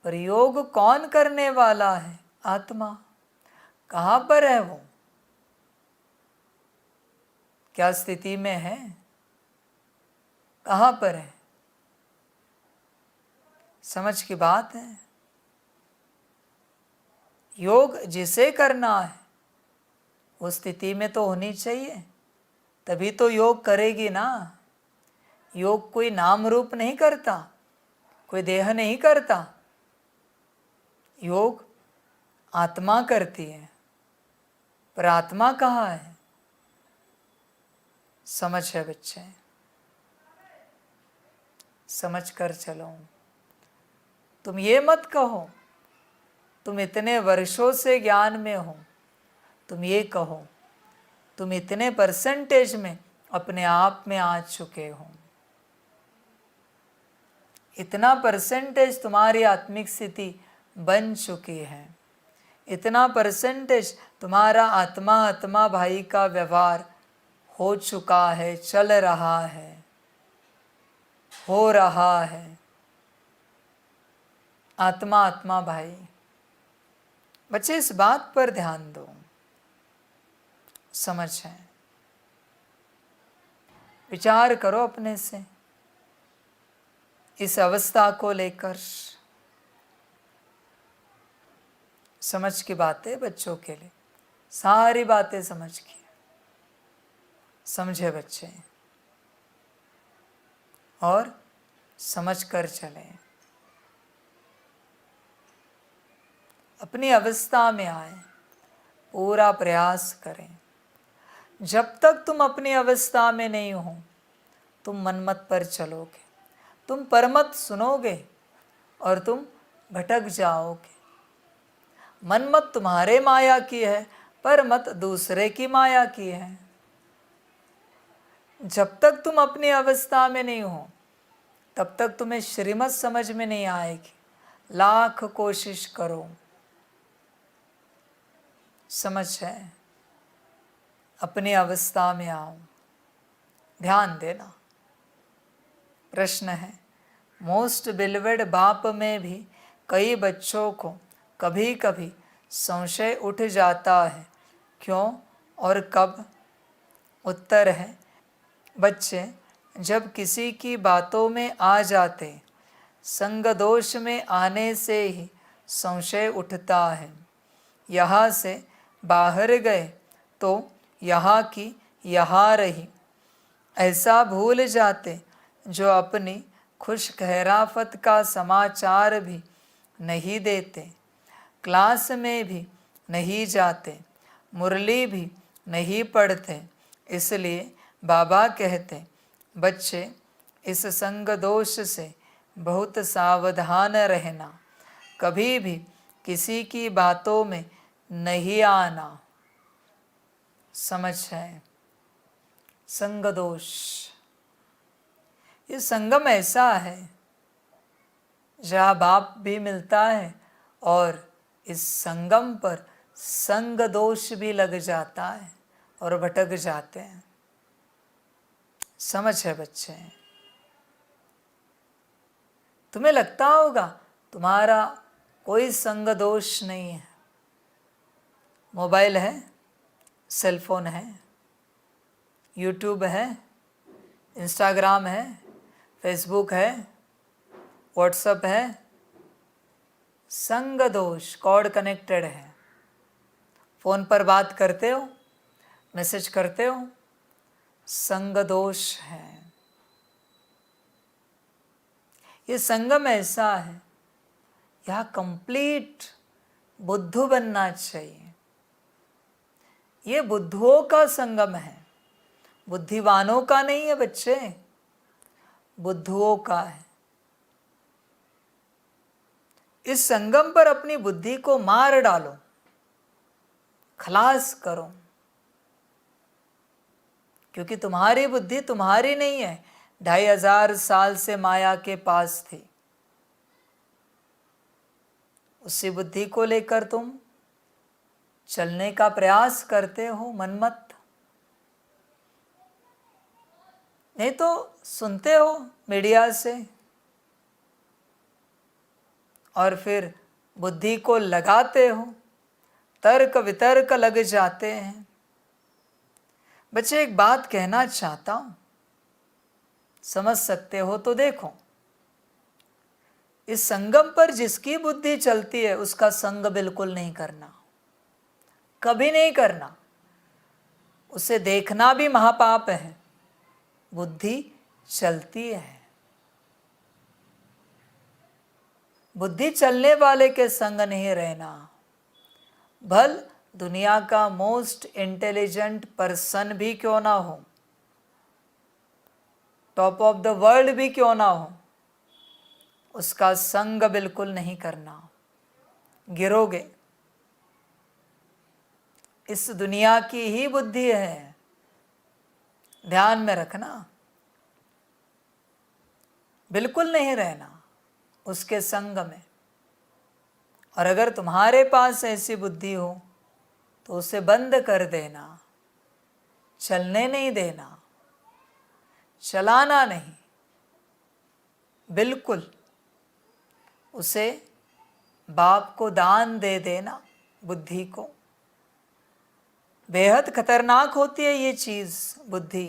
पर योग कौन करने वाला है? आत्मा। कहाँ पर है वो? क्या स्थिति में है? कहाँ पर है? समझ की बात है। योग जिसे करना है वो स्थिति में तो होनी चाहिए, तभी तो योग करेगी ना। योग कोई नाम रूप नहीं करता, कोई देह नहीं करता, योग आत्मा करती है। पर आत्मा कहाँ है? समझ है बच्चे, समझ कर चलो। तुम ये मत कहो तुम इतने वर्षों से ज्ञान में हो, तुम ये कहो तुम इतने परसेंटेज में अपने आप में आ चुके हो। इतना परसेंटेज तुम्हारी आत्मिक स्थिति बन चुकी है, इतना परसेंटेज तुम्हारा आत्मा आत्मा भाई का व्यवहार हो चुका है, चल रहा है, हो रहा है। आत्मा आत्मा भाई, बच्चे इस बात पर ध्यान दो, समझ है। विचार करो अपने से इस अवस्था को लेकर। समझ की बातें बच्चों के लिए, सारी बातें समझ की, समझे बच्चे, और समझ कर चले। अपनी अवस्था में आए, पूरा प्रयास करें। जब तक तुम अपनी अवस्था में नहीं हो, तुम मनमत पर चलोगे, तुम परमत सुनोगे और तुम भटक जाओगे। मनमत तुम्हारे माया की है, परमत दूसरे की माया की है। जब तक तुम अपनी अवस्था में नहीं हो, तब तक तुम्हें श्रीमत समझ में नहीं आएगी। लाख कोशिश करो, समझ है। अपनी अवस्था में आओ, ध्यान देना। प्रश्न है, मोस्ट बिलवेड बाप में भी कई बच्चों को कभी कभी संशय उठ जाता है, क्यों और कब? उत्तर है, बच्चे जब किसी की बातों में आ जाते, संग दोष में आने से ही संशय उठता है। यहाँ से बाहर गए तो यहाँ की यहाँ रही, ऐसा भूल जाते जो अपनी खुश खैराफत का समाचार भी नहीं देते, क्लास में भी नहीं जाते, मुरली भी नहीं पढ़ते। इसलिए बाबा कहते, बच्चे इस संग दोष से बहुत सावधान रहना, कभी भी किसी की बातों में नहीं आना। समझ है। संग दोष, ये संगम ऐसा है जहाँ बाप भी मिलता है और इस संगम पर संग दोष भी लग जाता है और भटक जाते हैं। समझ है बच्चे। तुम्हें लगता होगा तुम्हारा कोई संग दोष नहीं है। मोबाइल है, सेलफोन है, यूट्यूब है, इंस्टाग्राम है, फेसबुक है, व्हाट्सएप है, संग दोष, कॉर्ड कनेक्टेड है। फ़ोन पर बात करते हो, मैसेज करते हो, संग दोष है। ये संगम ऐसा है, यहाँ कंप्लीट बुद्धू बनना चाहिए। ये बुद्धुओं का संगम है, बुद्धिवानों का नहीं है बच्चे, बुद्धुओं का है। इस संगम पर अपनी बुद्धि को मार डालो, खलास करो, क्योंकि तुम्हारी बुद्धि तुम्हारी नहीं है, 2500 साल से माया के पास थी। उसी बुद्धि को लेकर तुम चलने का प्रयास करते हो, मनमत। नहीं तो सुनते हो मीडिया से और फिर बुद्धि को लगाते हो, तर्क वितर्क लग जाते हैं। बच्चे एक बात कहना चाहता हूं, समझ सकते हो तो देखो। इस संगम पर जिसकी बुद्धि चलती है उसका संग बिल्कुल नहीं करना, कभी नहीं करना। उसे देखना भी महापाप है। बुद्धि चलती है, बुद्धि चलने वाले के संग नहीं रहना। भल दुनिया का मोस्ट इंटेलिजेंट पर्सन भी क्यों ना हो, टॉप ऑफ द वर्ल्ड भी क्यों ना हो, उसका संग बिल्कुल नहीं करना, गिरोगे। इस दुनिया की ही बुद्धि है, ध्यान में रखना। बिल्कुल नहीं रहना उसके संग में। और अगर तुम्हारे पास ऐसी बुद्धि हो तो उसे बंद कर देना, चलने नहीं देना, चलाना नहीं, बिल्कुल उसे बाप को दान दे देना। बुद्धि को बेहद खतरनाक होती है ये चीज़, बुद्धि।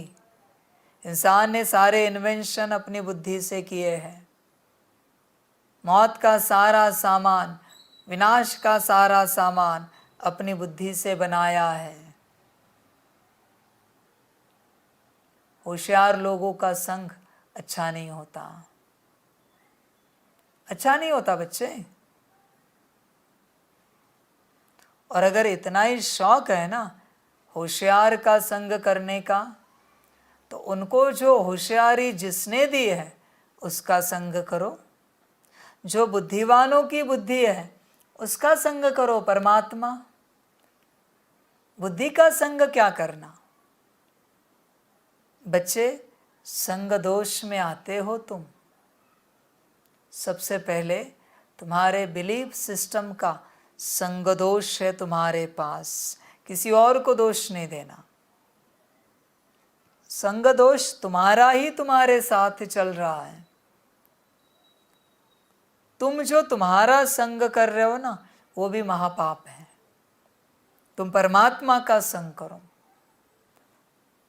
इंसान ने सारे इन्वेंशन अपनी बुद्धि से किए हैं। मौत का सारा सामान, विनाश का सारा सामान अपनी बुद्धि से बनाया है। होशियार लोगों का संग अच्छा नहीं होता, अच्छा नहीं होता बच्चे। और अगर इतना ही शौक है ना होशियार का संग करने का, तो उनको जो होशियारी जिसने दी है उसका संग करो। जो बुद्धिवानों की बुद्धि है उसका संग करो, परमात्मा। बुद्धि का संग क्या करना? बच्चे, संग दोष में आते हो तुम। सबसे पहले तुम्हारे बिलीफ सिस्टम का संग दोष है तुम्हारे पास, किसी और को दोष नहीं देना। संग दोष तुम्हारा ही तुम्हारे साथ चल रहा है। तुम जो तुम्हारा संग कर रहे हो ना, वो भी महापाप है। तुम परमात्मा का संग करो।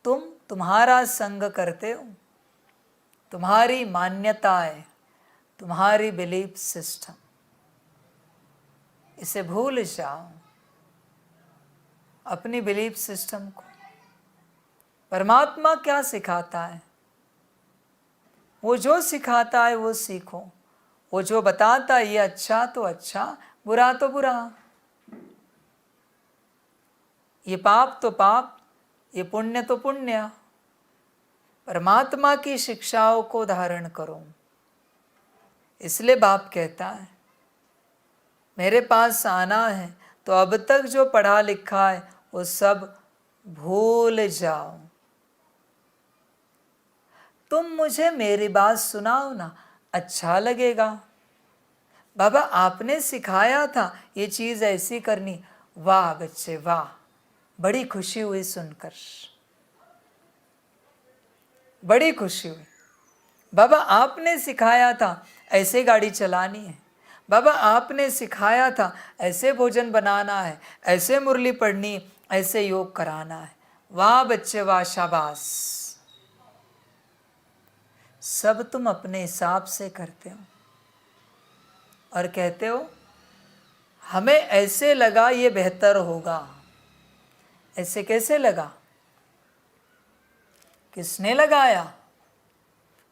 तुम तुम्हारा संग करते हो, तुम्हारी मान्यताएं, तुम्हारी बिलीफ सिस्टम, इसे भूल जाओ, अपनी बिलीफ सिस्टम को। परमात्मा क्या सिखाता है, वो जो सिखाता है वो सीखो। वो जो बताता है ये अच्छा तो अच्छा, बुरा तो बुरा, ये पाप तो पाप, ये पुण्य तो पुण्य। परमात्मा की शिक्षाओं को धारण करो। इसलिए बाप कहता है मेरे पास आना है तो अब तक जो पढ़ा लिखा है वो सब भूल जाओ। तुम मुझे मेरी बात सुनाओ ना, अच्छा लगेगा। बाबा आपने सिखाया था ये चीज़ ऐसी करनी, वाह बच्चे वाह, बड़ी खुशी हुई सुनकर, बड़ी खुशी हुई। बाबा आपने सिखाया था ऐसे गाड़ी चलानी है, बाबा आपने सिखाया था ऐसे भोजन बनाना है, ऐसे मुरली पढ़नी, ऐसे योग कराना है। वाह बच्चे वाह, शाबाश। सब तुम अपने हिसाब से करते हो और कहते हो हमें ऐसे लगा ये बेहतर होगा। ऐसे कैसे लगा? किसने लगाया?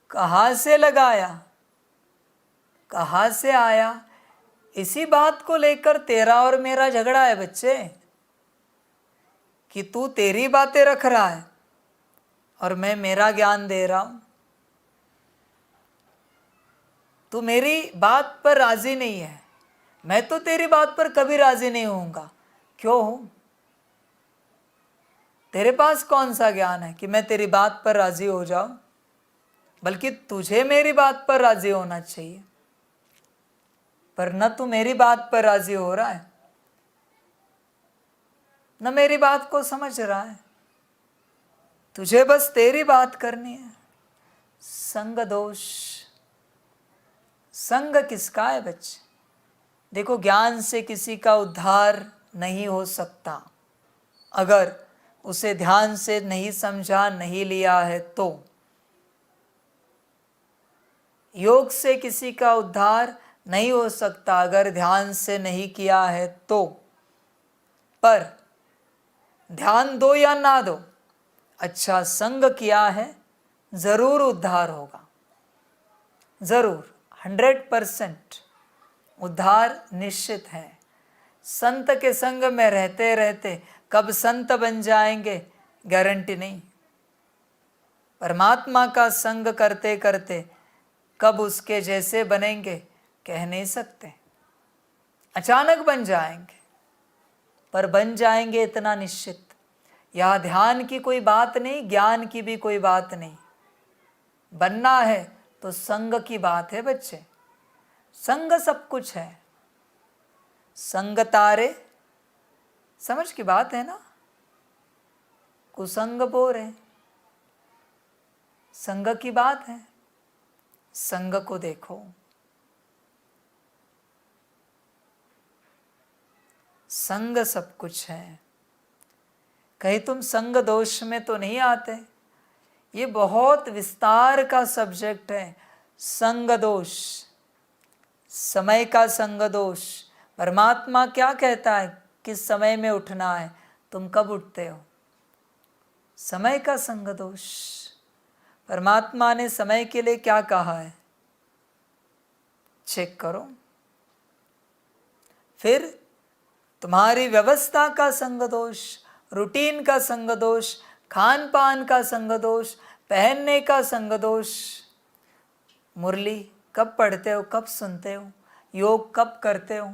कहाँ से लगाया? कहाँ से आया? इसी बात को लेकर तेरा और मेरा झगड़ा है बच्चे, कि तू तेरी बातें रख रहा है और मैं मेरा ज्ञान दे रहा हूं। तू मेरी बात पर राजी नहीं है, मैं तो तेरी बात पर कभी राजी नहीं होऊंगा। क्यों हूं? तेरे पास कौन सा ज्ञान है कि मैं तेरी बात पर राजी हो जाऊं? बल्कि तुझे मेरी बात पर राजी होना चाहिए, पर न तू मेरी बात पर राजी हो रहा है, न मेरी बात को समझ रहा है। तुझे बस तेरी बात करनी है। संग दोष। संग किसका है बच्चे? देखो, ज्ञान से किसी का उद्धार नहीं हो सकता अगर उसे ध्यान से नहीं समझा, नहीं लिया है तो। योग से किसी का उद्धार नहीं हो सकता अगर ध्यान से नहीं किया है तो। पर ध्यान दो या ना दो, अच्छा संग किया है, जरूर उद्धार होगा, जरूर 100% उद्धार निश्चित है। संत के संग में रहते रहते कब संत बन जाएंगे गारंटी नहीं। परमात्मा का संग करते करते कब उसके जैसे बनेंगे कह नहीं सकते। अचानक बन जाएंगे, पर बन जाएंगे इतना निश्चित। यहाँ ध्यान की कोई बात नहीं, ज्ञान की भी कोई बात नहीं। बनना है तो संग की बात है बच्चे। संग सब कुछ है। संग तारे, समझ की बात है ना। कुसंग बोर है। संग की बात है, संग को देखो। संग सब कुछ है। कहीं तुम संग दोष में तो नहीं आते? ये बहुत विस्तार का सब्जेक्ट है। संग दोष, समय का संग दोष। परमात्मा क्या कहता है, किस समय में उठना है, तुम कब उठते हो? समय का संग दोष। परमात्मा ने समय के लिए क्या कहा है, चेक करो। फिर तुम्हारी व्यवस्था का संग दोष, रूटीन का संग दोष, खान पान का संग दोष, पहनने का संग दोष। मुरली कब पढ़ते हो, कब सुनते हो, योग कब करते हो?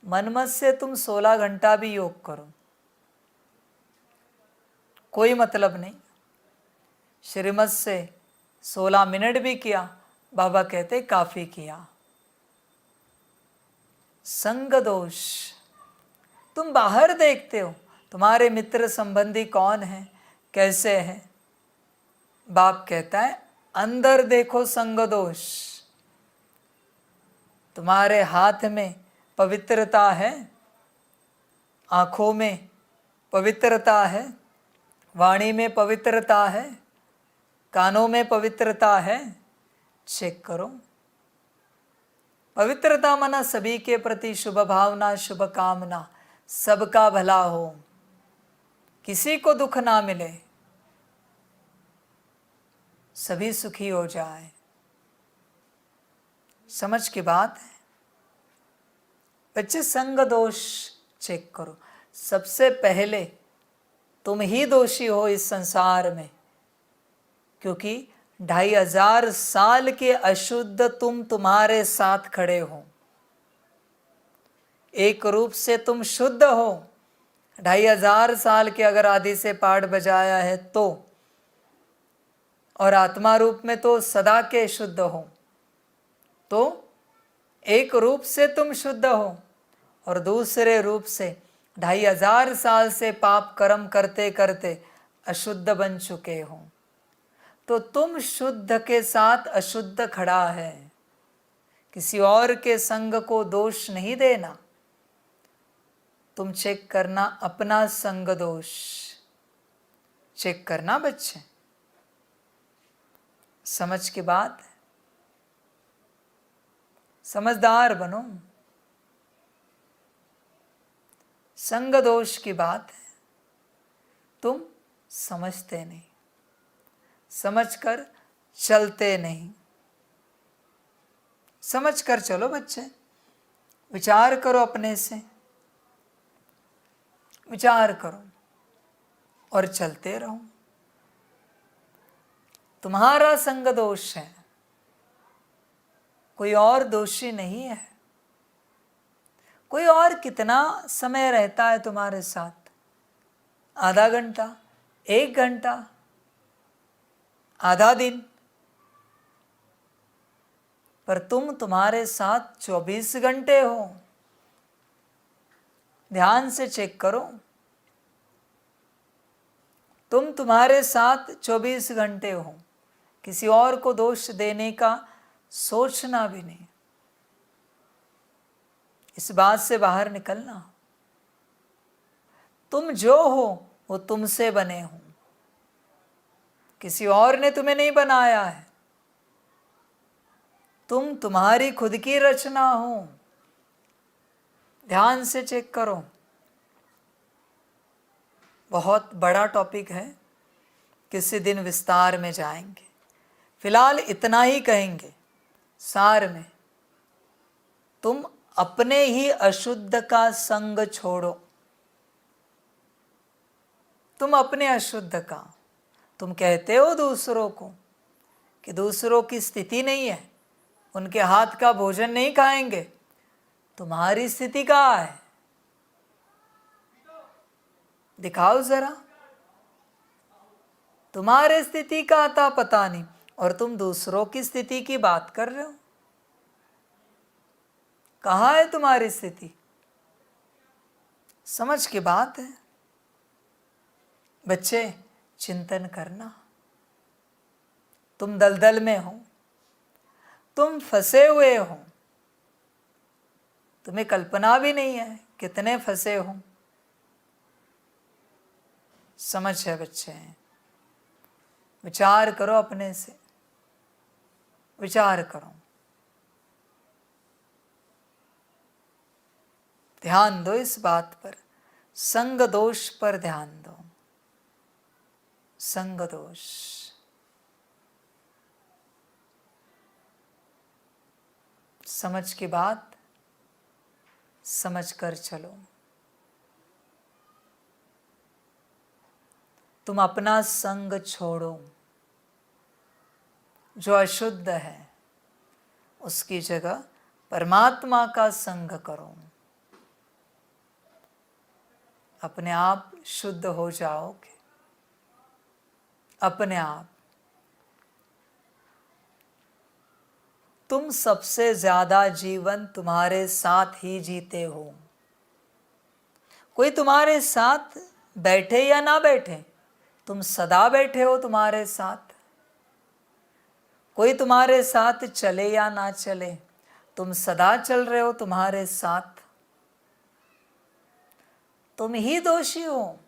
मनमत से तुम 16 घंटा भी योग करो, कोई मतलब नहीं। श्रीमत से 16 मिनट भी किया, बाबा कहते काफी किया। संग दोष। तुम बाहर देखते हो, तुम्हारे मित्र संबंधी कौन है, कैसे हैं। बाप कहता है अंदर देखो संग दोष। तुम्हारे हाथ में पवित्रता है, आंखों में पवित्रता है, वाणी में पवित्रता है, कानों में पवित्रता है, चेक करो। पवित्रता माना सभी के प्रति शुभ भावना, शुभ कामना, सबका भला हो, किसी को दुख ना मिले, सभी सुखी हो जाए। समझ की बात है बच्चे। संग दोष चेक करो। सबसे पहले तुम ही दोषी हो इस संसार में, क्योंकि 2500 साल के अशुद्ध तुम तुम्हारे साथ खड़े हो। एक रूप से तुम शुद्ध हो। 2500 साल के अगर आदि से पाठ बजाया है तो, और आत्मा रूप में तो सदा के शुद्ध हो। तो एक रूप से तुम शुद्ध हो और दूसरे रूप से 2500 साल से पाप कर्म करते करते अशुद्ध बन चुके हो। तो तुम शुद्ध के साथ अशुद्ध खड़ा है। किसी और के संग को दोष नहीं देना, तुम चेक करना अपना संग दोष। चेक करना बच्चे, समझ की बात है। समझदार बनो। संग दोष की बात है, तुम समझते नहीं, समझकर चलते नहीं। समझ कर चलो बच्चे, विचार करो, अपने से विचार करो और चलते रहो। तुम्हारा संग दोष है, कोई और दोषी नहीं है। कोई और कितना समय रहता है तुम्हारे साथ? आधा घंटा, 1 घंटा, आधा दिन। पर तुम तुम्हारे साथ 24 घंटे हो। ध्यान से चेक करो। तुम तुम्हारे साथ 24 घंटे हो। किसी और को दोष देने का सोचना भी नहीं। इस बात से बाहर निकलना। तुम जो हो वो तुमसे बने हो, किसी और ने तुम्हें नहीं बनाया है। तुम तुम्हारी खुद की रचना हो। ध्यान से चेक करो। बहुत बड़ा टॉपिक है, किसी दिन विस्तार में जाएंगे। फिलहाल इतना ही कहेंगे सार में। तुम अपने ही अशुद्ध का संग छोड़ो। तुम अपने अशुद्ध का, तुम कहते हो दूसरों को कि दूसरों की स्थिति नहीं है, उनके हाथ का भोजन नहीं खाएंगे। तुम्हारी स्थिति कहाँ है? दिखाओ जरा। तुम्हारे स्थिति का आता पता नहीं और तुम दूसरों की स्थिति की बात कर रहे हो। कहाँ है तुम्हारी स्थिति? समझ की बात है। बच्चे चिंतन करना, तुम दलदल में हो, तुम फंसे हुए हो, तुम्हें कल्पना भी नहीं है कितने फंसे हो। समझ है बच्चे, विचार करो, अपने से विचार करो, ध्यान दो इस बात पर, संग दोष पर ध्यान दो, संग दोष। समझ की बात समझ कर चलो। तुम अपना संग छोड़ो, जो अशुद्ध है उसकी जगह परमात्मा का संग करो, अपने आप शुद्ध हो जाओगे, अपने आप। तुम सबसे ज्यादा जीवन तुम्हारे साथ ही जीते हो। कोई तुम्हारे साथ बैठे या ना बैठे, तुम सदा बैठे हो तुम्हारे साथ। कोई तुम्हारे साथ चले या ना चले, तुम सदा चल रहे हो तुम्हारे साथ। तुम ही दोषी हो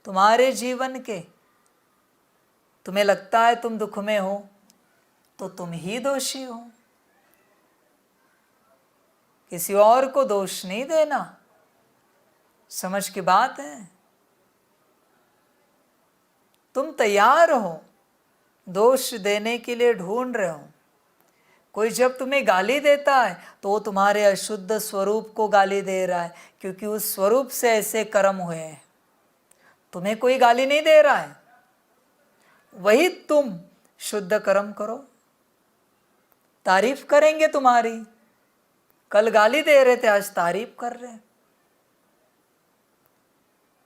तुम्हारे जीवन के। तुम्हें लगता है तुम दुख में हो, तो तुम ही दोषी हो, किसी और को दोष नहीं देना। समझ की बात है। तुम तैयार हो, दोष देने के लिए ढूंढ रहे हो। कोई जब तुम्हें गाली देता है तो वो तुम्हारे अशुद्ध स्वरूप को गाली दे रहा है, क्योंकि उस स्वरूप से ऐसे कर्म हुए हैं। तुम्हें कोई गाली नहीं दे रहा है, वही तुम शुद्ध कर्म करो, तारीफ करेंगे तुम्हारी। कल गाली दे रहे थे, आज तारीफ कर रहे हैं।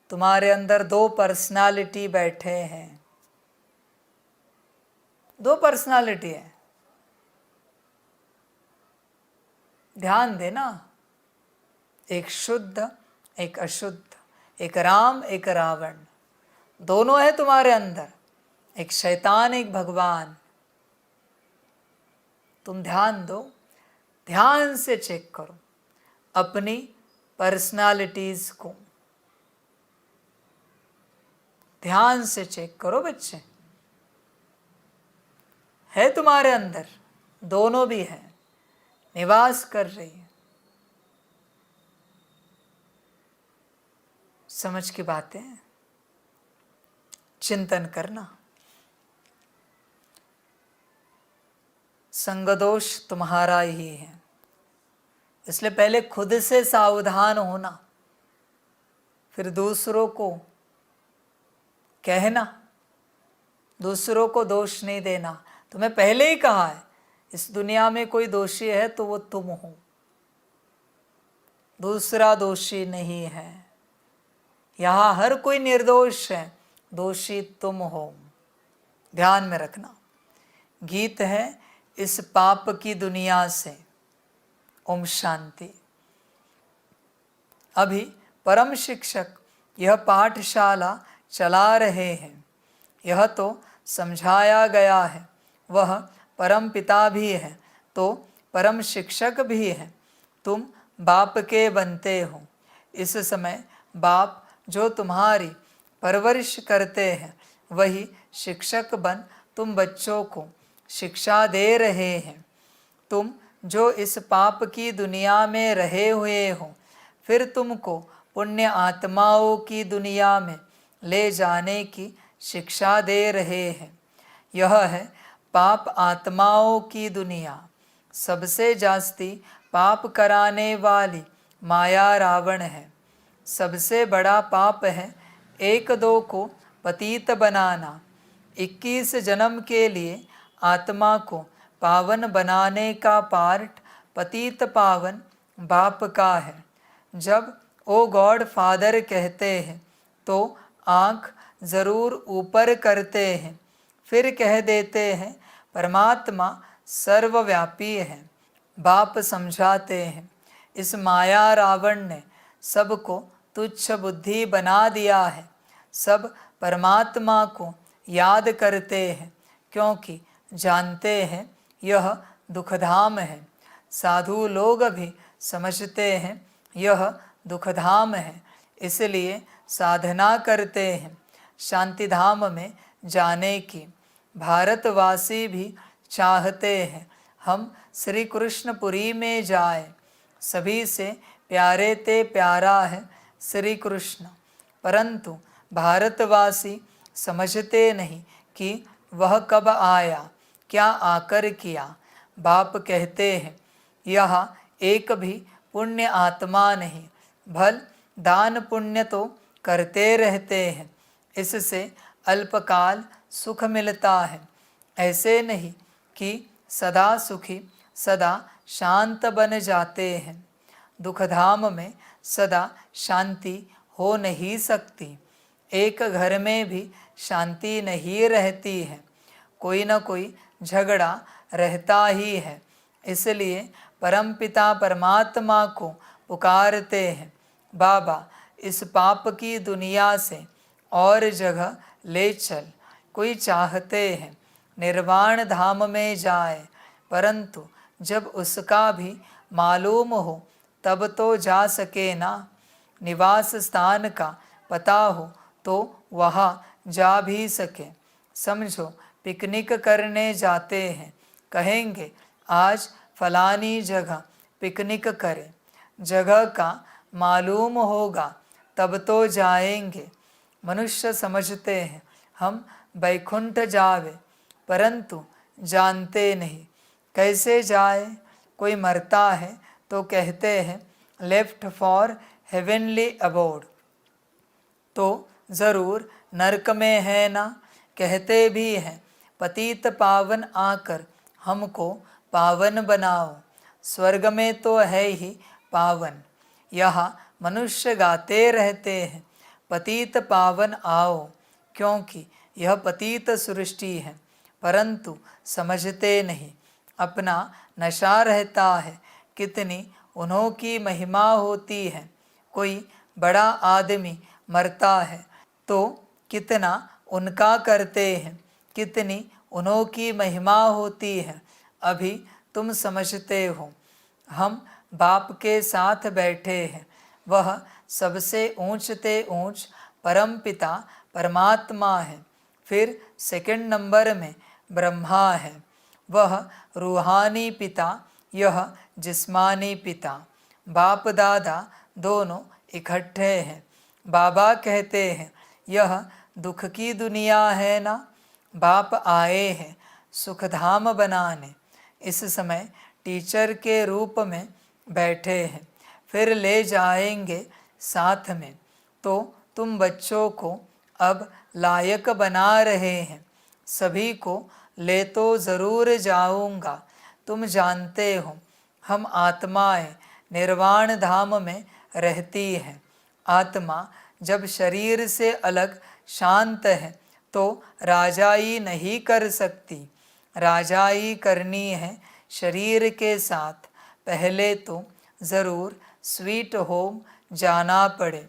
तुम्हारे अंदर दो पर्सनालिटी बैठे हैं, दो पर्सनालिटी है। ध्यान देना, एक शुद्ध एक अशुद्ध, एक राम एक रावण, दोनों है तुम्हारे अंदर, एक शैतान एक भगवान। तुम ध्यान दो, ध्यान से चेक करो अपनी पर्सनालिटीज को, ध्यान से चेक करो बच्चे। है तुम्हारे अंदर, दोनों भी है, निवास कर रही है। समझ की बातें चिंतन करना। संगदोष तुम्हारा ही है, इसलिए पहले खुद से सावधान होना, फिर दूसरों को कहना, दूसरों को दोष नहीं देना। तुम्हें पहले ही कहा है, इस दुनिया में कोई दोषी है तो वो तुम हो, दूसरा दोषी नहीं है। यहाँ हर कोई निर्दोष है, दोषी तुम हो। ध्यान में रखना। गीत है इस पाप की दुनिया से। ओम शांति। अभी परम शिक्षक यह पाठशाला चला रहे हैं। यह तो समझाया गया है, वह परम पिता भी है तो परम शिक्षक भी है। तुम बाप के बनते हो। इस समय बाप जो तुम्हारी परवरिश करते हैं, वही शिक्षक बन तुम बच्चों को शिक्षा दे रहे हैं। तुम जो इस पाप की दुनिया में रहे हुए हो, फिर तुमको पुण्य आत्माओं की दुनिया में ले जाने की शिक्षा दे रहे हैं। यह है पाप आत्माओं की दुनिया। सबसे जास्ती पाप कराने वाली माया रावण है। सबसे बड़ा पाप है एक दो को पतित बनाना। 21 जन्म के लिए आत्मा को पावन बनाने का पार्ट पतित पावन बाप का है। जब ओ गॉड फादर कहते हैं तो आँख ज़रूर ऊपर करते हैं, फिर कह देते हैं परमात्मा सर्वव्यापी है। बाप समझाते हैं इस माया रावण ने सबको तुच्छ बुद्धि बना दिया है। सब परमात्मा को याद करते हैं, क्योंकि जानते हैं यह दुखधाम है। साधु लोग भी समझते हैं यह दुखधाम है, इसलिए साधना करते हैं शांति धाम में जाने की। भारतवासी भी चाहते हैं हम श्री कृष्णपुरी में जाए। सभी से प्यारे ते प्यारा है श्री कृष्ण, परंतु भारतवासी समझते नहीं कि वह कब आया, क्या आकर किया। बाप कहते हैं यह एक भी पुण्य आत्मा नहीं, भल दान पुण्य तो करते रहते हैं, इससे अल्पकाल सुख मिलता है। ऐसे नहीं कि सदा सुखी सदा शांत बन जाते हैं। दुखधाम में सदा शांति हो नहीं सकती। एक घर में भी शांति नहीं रहती है, कोई न कोई झगड़ा रहता ही है। इसलिए परमपिता परमात्मा को पुकारते हैं, बाबा इस पाप की दुनिया से और जगह ले चल। कोई चाहते हैं निर्वाण धाम में जाए, परंतु जब उसका भी मालूम हो तब तो जा सके ना। निवास स्थान का पता हो तो वहाँ जा भी सके। समझो पिकनिक करने जाते हैं, कहेंगे आज फलानी जगह पिकनिक करें, जगह का मालूम होगा तब तो जाएंगे। मनुष्य समझते हैं हम बैकुंठ जावे, परंतु जानते नहीं कैसे जाए। कोई मरता है तो कहते हैं लेफ्ट फॉर हेवनली अबोर्ड, तो ज़रूर नरक में है ना। कहते भी हैं पतित पावन आकर हमको पावन बनाओ, स्वर्ग में तो है ही पावन। यहाँ मनुष्य गाते रहते हैं पतित पावन आओ, क्योंकि यह पतित सृष्टि है, परंतु समझते नहीं। अपना नशा रहता है, कितनी उन्हों की महिमा होती है। कोई बड़ा आदमी मरता है तो कितना उनका करते हैं, कितनी उन्हों की महिमा होती है। अभी तुम समझते हो हम बाप के साथ बैठे हैं, वह सबसे ऊंचते ऊंच परम पिता परमात्मा है। फिर सेकंड नंबर में ब्रह्मा है, वह रूहानी पिता, यह जिस्मानी पिता। बाप दादा दोनों इकट्ठे हैं। बाबा कहते हैं यह दुख की दुनिया है ना, बाप आए हैं सुखधाम बनाने। इस समय टीचर के रूप में बैठे हैं, फिर ले जाएंगे साथ में। तो तुम बच्चों को अब लायक बना रहे हैं। सभी को ले तो ज़रूर जाऊंगा। तुम जानते हो हम आत्माएं निर्वाण धाम में रहती हैं। आत्मा जब शरीर से अलग शांत है तो राजाई नहीं कर सकती। राजाई करनी है शरीर के साथ, पहले तो ज़रूर स्वीट होम जाना पड़े,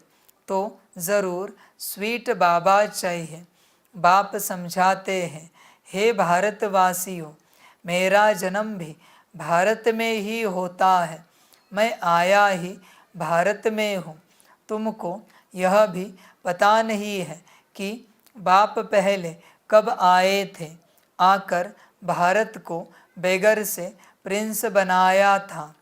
तो ज़रूर स्वीट बाबा चाहिए। बाप समझाते हैं हे भारतवासियों, मेरा जन्म भी भारत में ही होता है, मैं आया ही भारत में हूँ। तुमको यह भी पता नहीं है कि बाप पहले कब आए थे, आकर भारत को बेगर से प्रिंस बनाया था।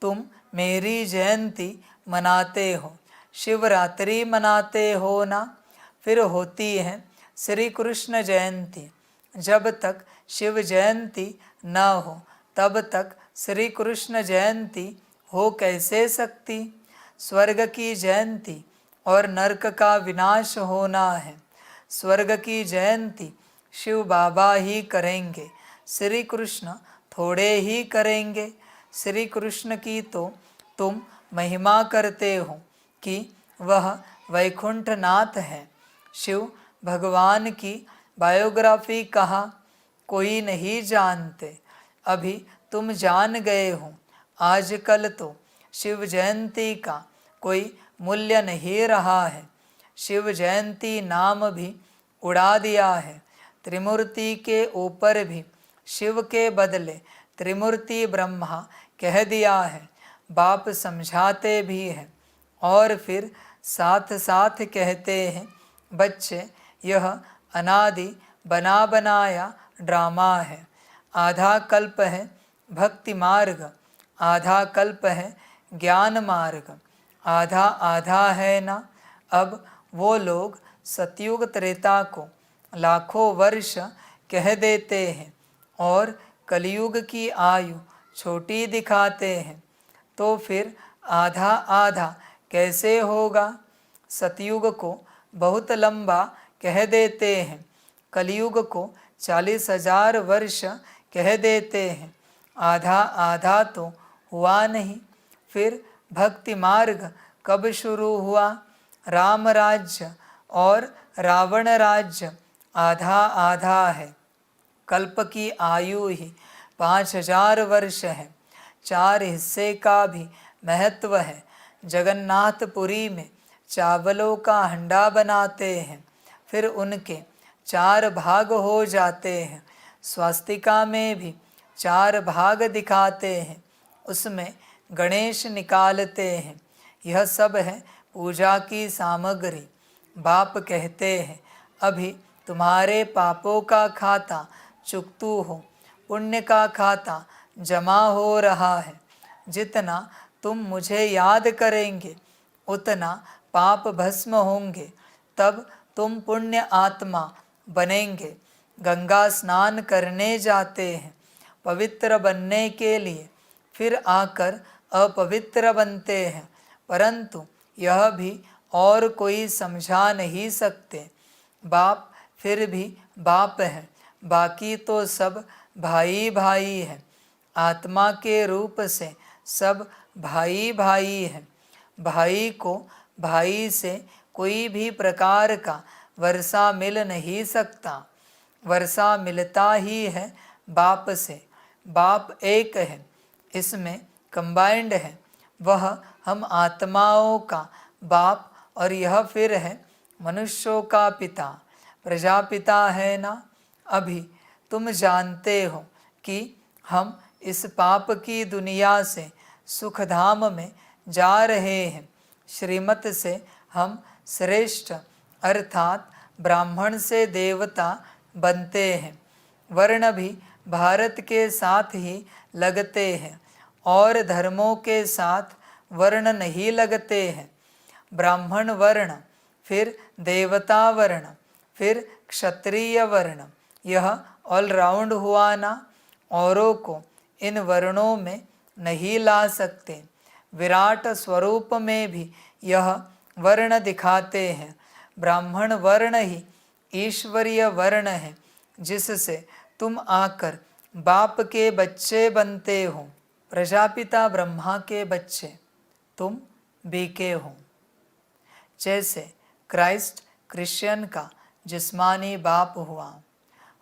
तुम मेरी जयंती मनाते हो, शिवरात्रि मनाते हो ना, फिर होती है श्री कृष्ण जयंती। जब तक शिव जयंती न हो तब तक श्री कृष्ण जयंती हो कैसे सकती। स्वर्ग की जयंती और नरक का विनाश होना है। स्वर्ग की जयंती शिव बाबा ही करेंगे, श्री कृष्ण थोड़े ही करेंगे। श्री कृष्ण की तो तुम महिमा करते हो कि वह वैकुंठनाथ है। शिव भगवान की बायोग्राफी कहा कोई नहीं जानते, अभी तुम जान गए हो। आजकल तो शिव जयंती का कोई मूल्य नहीं रहा है। शिव जयंती नाम भी उड़ा दिया है। त्रिमूर्ति के ऊपर भी शिव के बदले त्रिमूर्ति ब्रह्मा कह दिया है। बाप समझाते भी हैं और फिर साथ साथ कहते हैं, बच्चे यह अनादि बना बनाया ड्रामा है। आधा कल्प है भक्ति मार्ग, आधा कल्प है ज्ञान मार्ग, आधा आधा है ना। अब वो लोग सतयुग त्रेता को लाखों वर्ष कह देते हैं और कलयुग की आयु छोटी दिखाते हैं, तो फिर आधा आधा कैसे होगा। सतयुग को बहुत लंबा कह देते हैं, कलयुग को 40,000 वर्ष कह देते हैं, आधा आधा तो हुआ नहीं। फिर भक्ति मार्ग कब शुरू हुआ। राम राज्य और रावण राज्य आधा आधा है। कल्प की आयु ही 5,000 वर्ष है। 4 हिस्से का भी महत्व है। जगन्नाथपुरी में चावलों का हंडा बनाते हैं, फिर उनके 4 भाग हो जाते हैं। स्वास्तिका में भी 4 भाग दिखाते हैं, उसमें गणेश निकालते हैं। यह सब है पूजा की सामग्री। बाप कहते हैं, अभी तुम्हारे पापों का खाता चुकतू हो, पुण्य का खाता जमा हो रहा है। जितना तुम मुझे याद करेंगे उतना पाप भस्म होंगे, तब तुम पुण्य आत्मा बनेंगे। गंगा स्नान करने जाते हैं पवित्र बनने के लिए, फिर आकर अपवित्र बनते हैं, परंतु यह भी और कोई समझा नहीं सकते। बाप फिर भी बाप है, बाकी तो सब भाई भाई है। आत्मा के रूप से सब भाई भाई है। भाई को भाई से कोई भी प्रकार का वर्षा मिल नहीं सकता। वर्षा मिलता ही है बाप से। बाप एक है, इसमें कंबाइंड है। वह हम आत्माओं का बाप और यह फिर है मनुष्यों का पिता, प्रजापिता है ना। अभी तुम जानते हो कि हम इस पाप की दुनिया से सुखधाम में जा रहे हैं। श्रीमत से हम श्रेष्ठ अर्थात ब्राह्मण से देवता बनते हैं। वर्ण भी भारत के साथ ही लगते हैं और धर्मों के साथ वर्ण नहीं लगते हैं। ब्राह्मण वर्ण, फिर देवता वर्ण, फिर क्षत्रिय वर्ण, यह ऑलराउंड हुआ ना। औरों को इन वर्णों में नहीं ला सकते। विराट स्वरूप में भी यह वर्ण दिखाते हैं। ब्राह्मण वर्ण ही ईश्वरीय वर्ण है, जिससे तुम आकर बाप के बच्चे बनते हो। प्रजापिता ब्रह्मा के बच्चे तुम बीके हो। जैसे क्राइस्ट क्रिश्चियन का जिस्मानी बाप हुआ,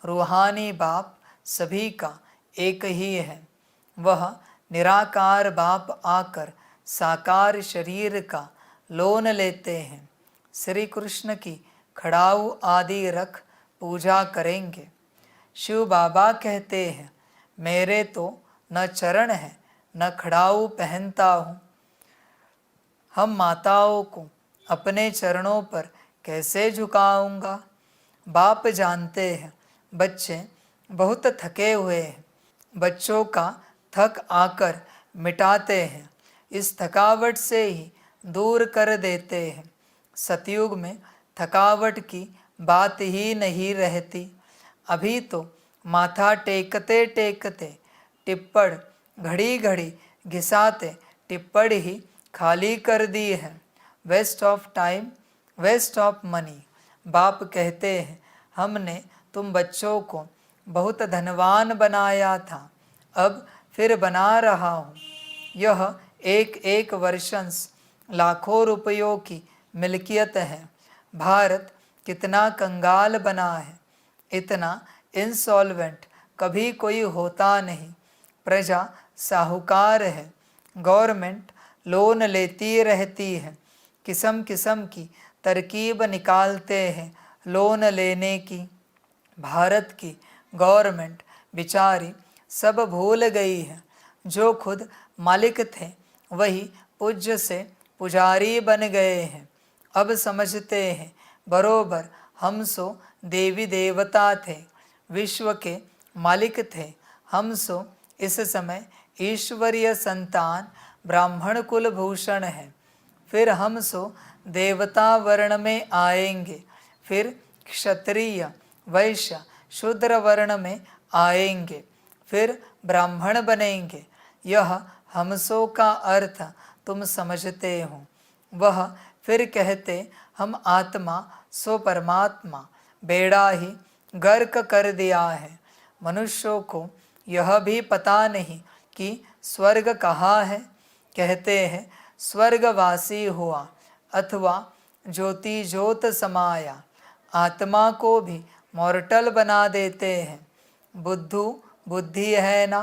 रूहानी बाप सभी का एक ही है। वह निराकार बाप आकर साकार शरीर का लोन लेते हैं। श्री कृष्ण की खड़ाऊ आदि रख पूजा करेंगे। शिव बाबा कहते हैं, मेरे तो न चरण है न खड़ाऊ पहनता हूँ। हम माताओं को अपने चरणों पर कैसे झुकाऊंगा। बाप जानते हैं बच्चे बहुत थके हुए हैं। बच्चों का थक आकर मिटाते हैं, इस थकावट से ही दूर कर देते हैं। सतयुग में थकावट की बात ही नहीं रहती। अभी तो माथा टेकते टेकते टिप्पण घड़ी घड़ी घिसाते टिप्पण ही खाली कर दी है। Waste of time, waste of money. बाप कहते हैं, हमने तुम बच्चों को बहुत धनवान बनाया था, अब फिर बना रहा हूँ। यह एक एक वर्षंस लाखों रुपयों की मिल्कियत है। भारत कितना कंगाल बना है, इतना इंसॉल्वेंट कभी कोई होता नहीं। प्रजा साहूकार है, गवर्नमेंट लोन लेती रहती है, किस्म किस्म की तरकीब निकालते हैं लोन लेने की। भारत की गवर्नमेंट बेचारी सब भूल गई है। जो खुद मालिक थे वही पूज्य से पुजारी बन गए हैं। अब समझते हैं बरोबर हम सो देवी देवता थे, विश्व के मालिक थे। हम सो इस समय ईश्वरीय संतान ब्राह्मण कुल भूषण हैं। फिर हम सो देवता वर्ण में आएंगे, फिर क्षत्रिय वैश्य शूद्र वर्ण में आएंगे, फिर ब्राह्मण बनेंगे। यह हमसो का अर्थ तुम समझते हो। वह फिर कहते हम आत्मा सो परमात्मा, बेड़ा ही गर्क कर दिया है। मनुष्यों को यह भी पता नहीं कि स्वर्ग कहाँ है। कहते हैं स्वर्गवासी हुआ अथवा ज्योति ज्योत समाया। आत्मा को भी मॉर्टल बना देते हैं। बुद्धू बुद्धि है ना,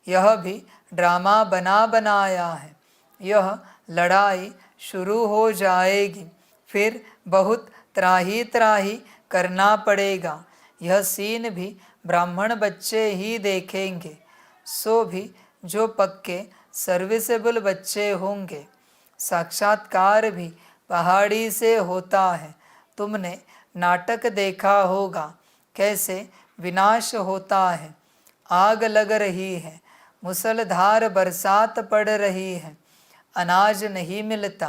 यह भी ड्रामा बना बनाया है। यह लड़ाई शुरू हो जाएगी, फिर बहुत त्राही त्राही करना पड़ेगा। यह सीन भी ब्राह्मण बच्चे ही देखेंगे, सो भी जो पक्के सर्विसेबल बच्चे होंगे। साक्षात्कार भी पहाड़ी से होता है। तुमने नाटक देखा होगा कैसे विनाश होता है। आग लग रही है, मूसलधार बरसात पड़ रही है, अनाज नहीं मिलता।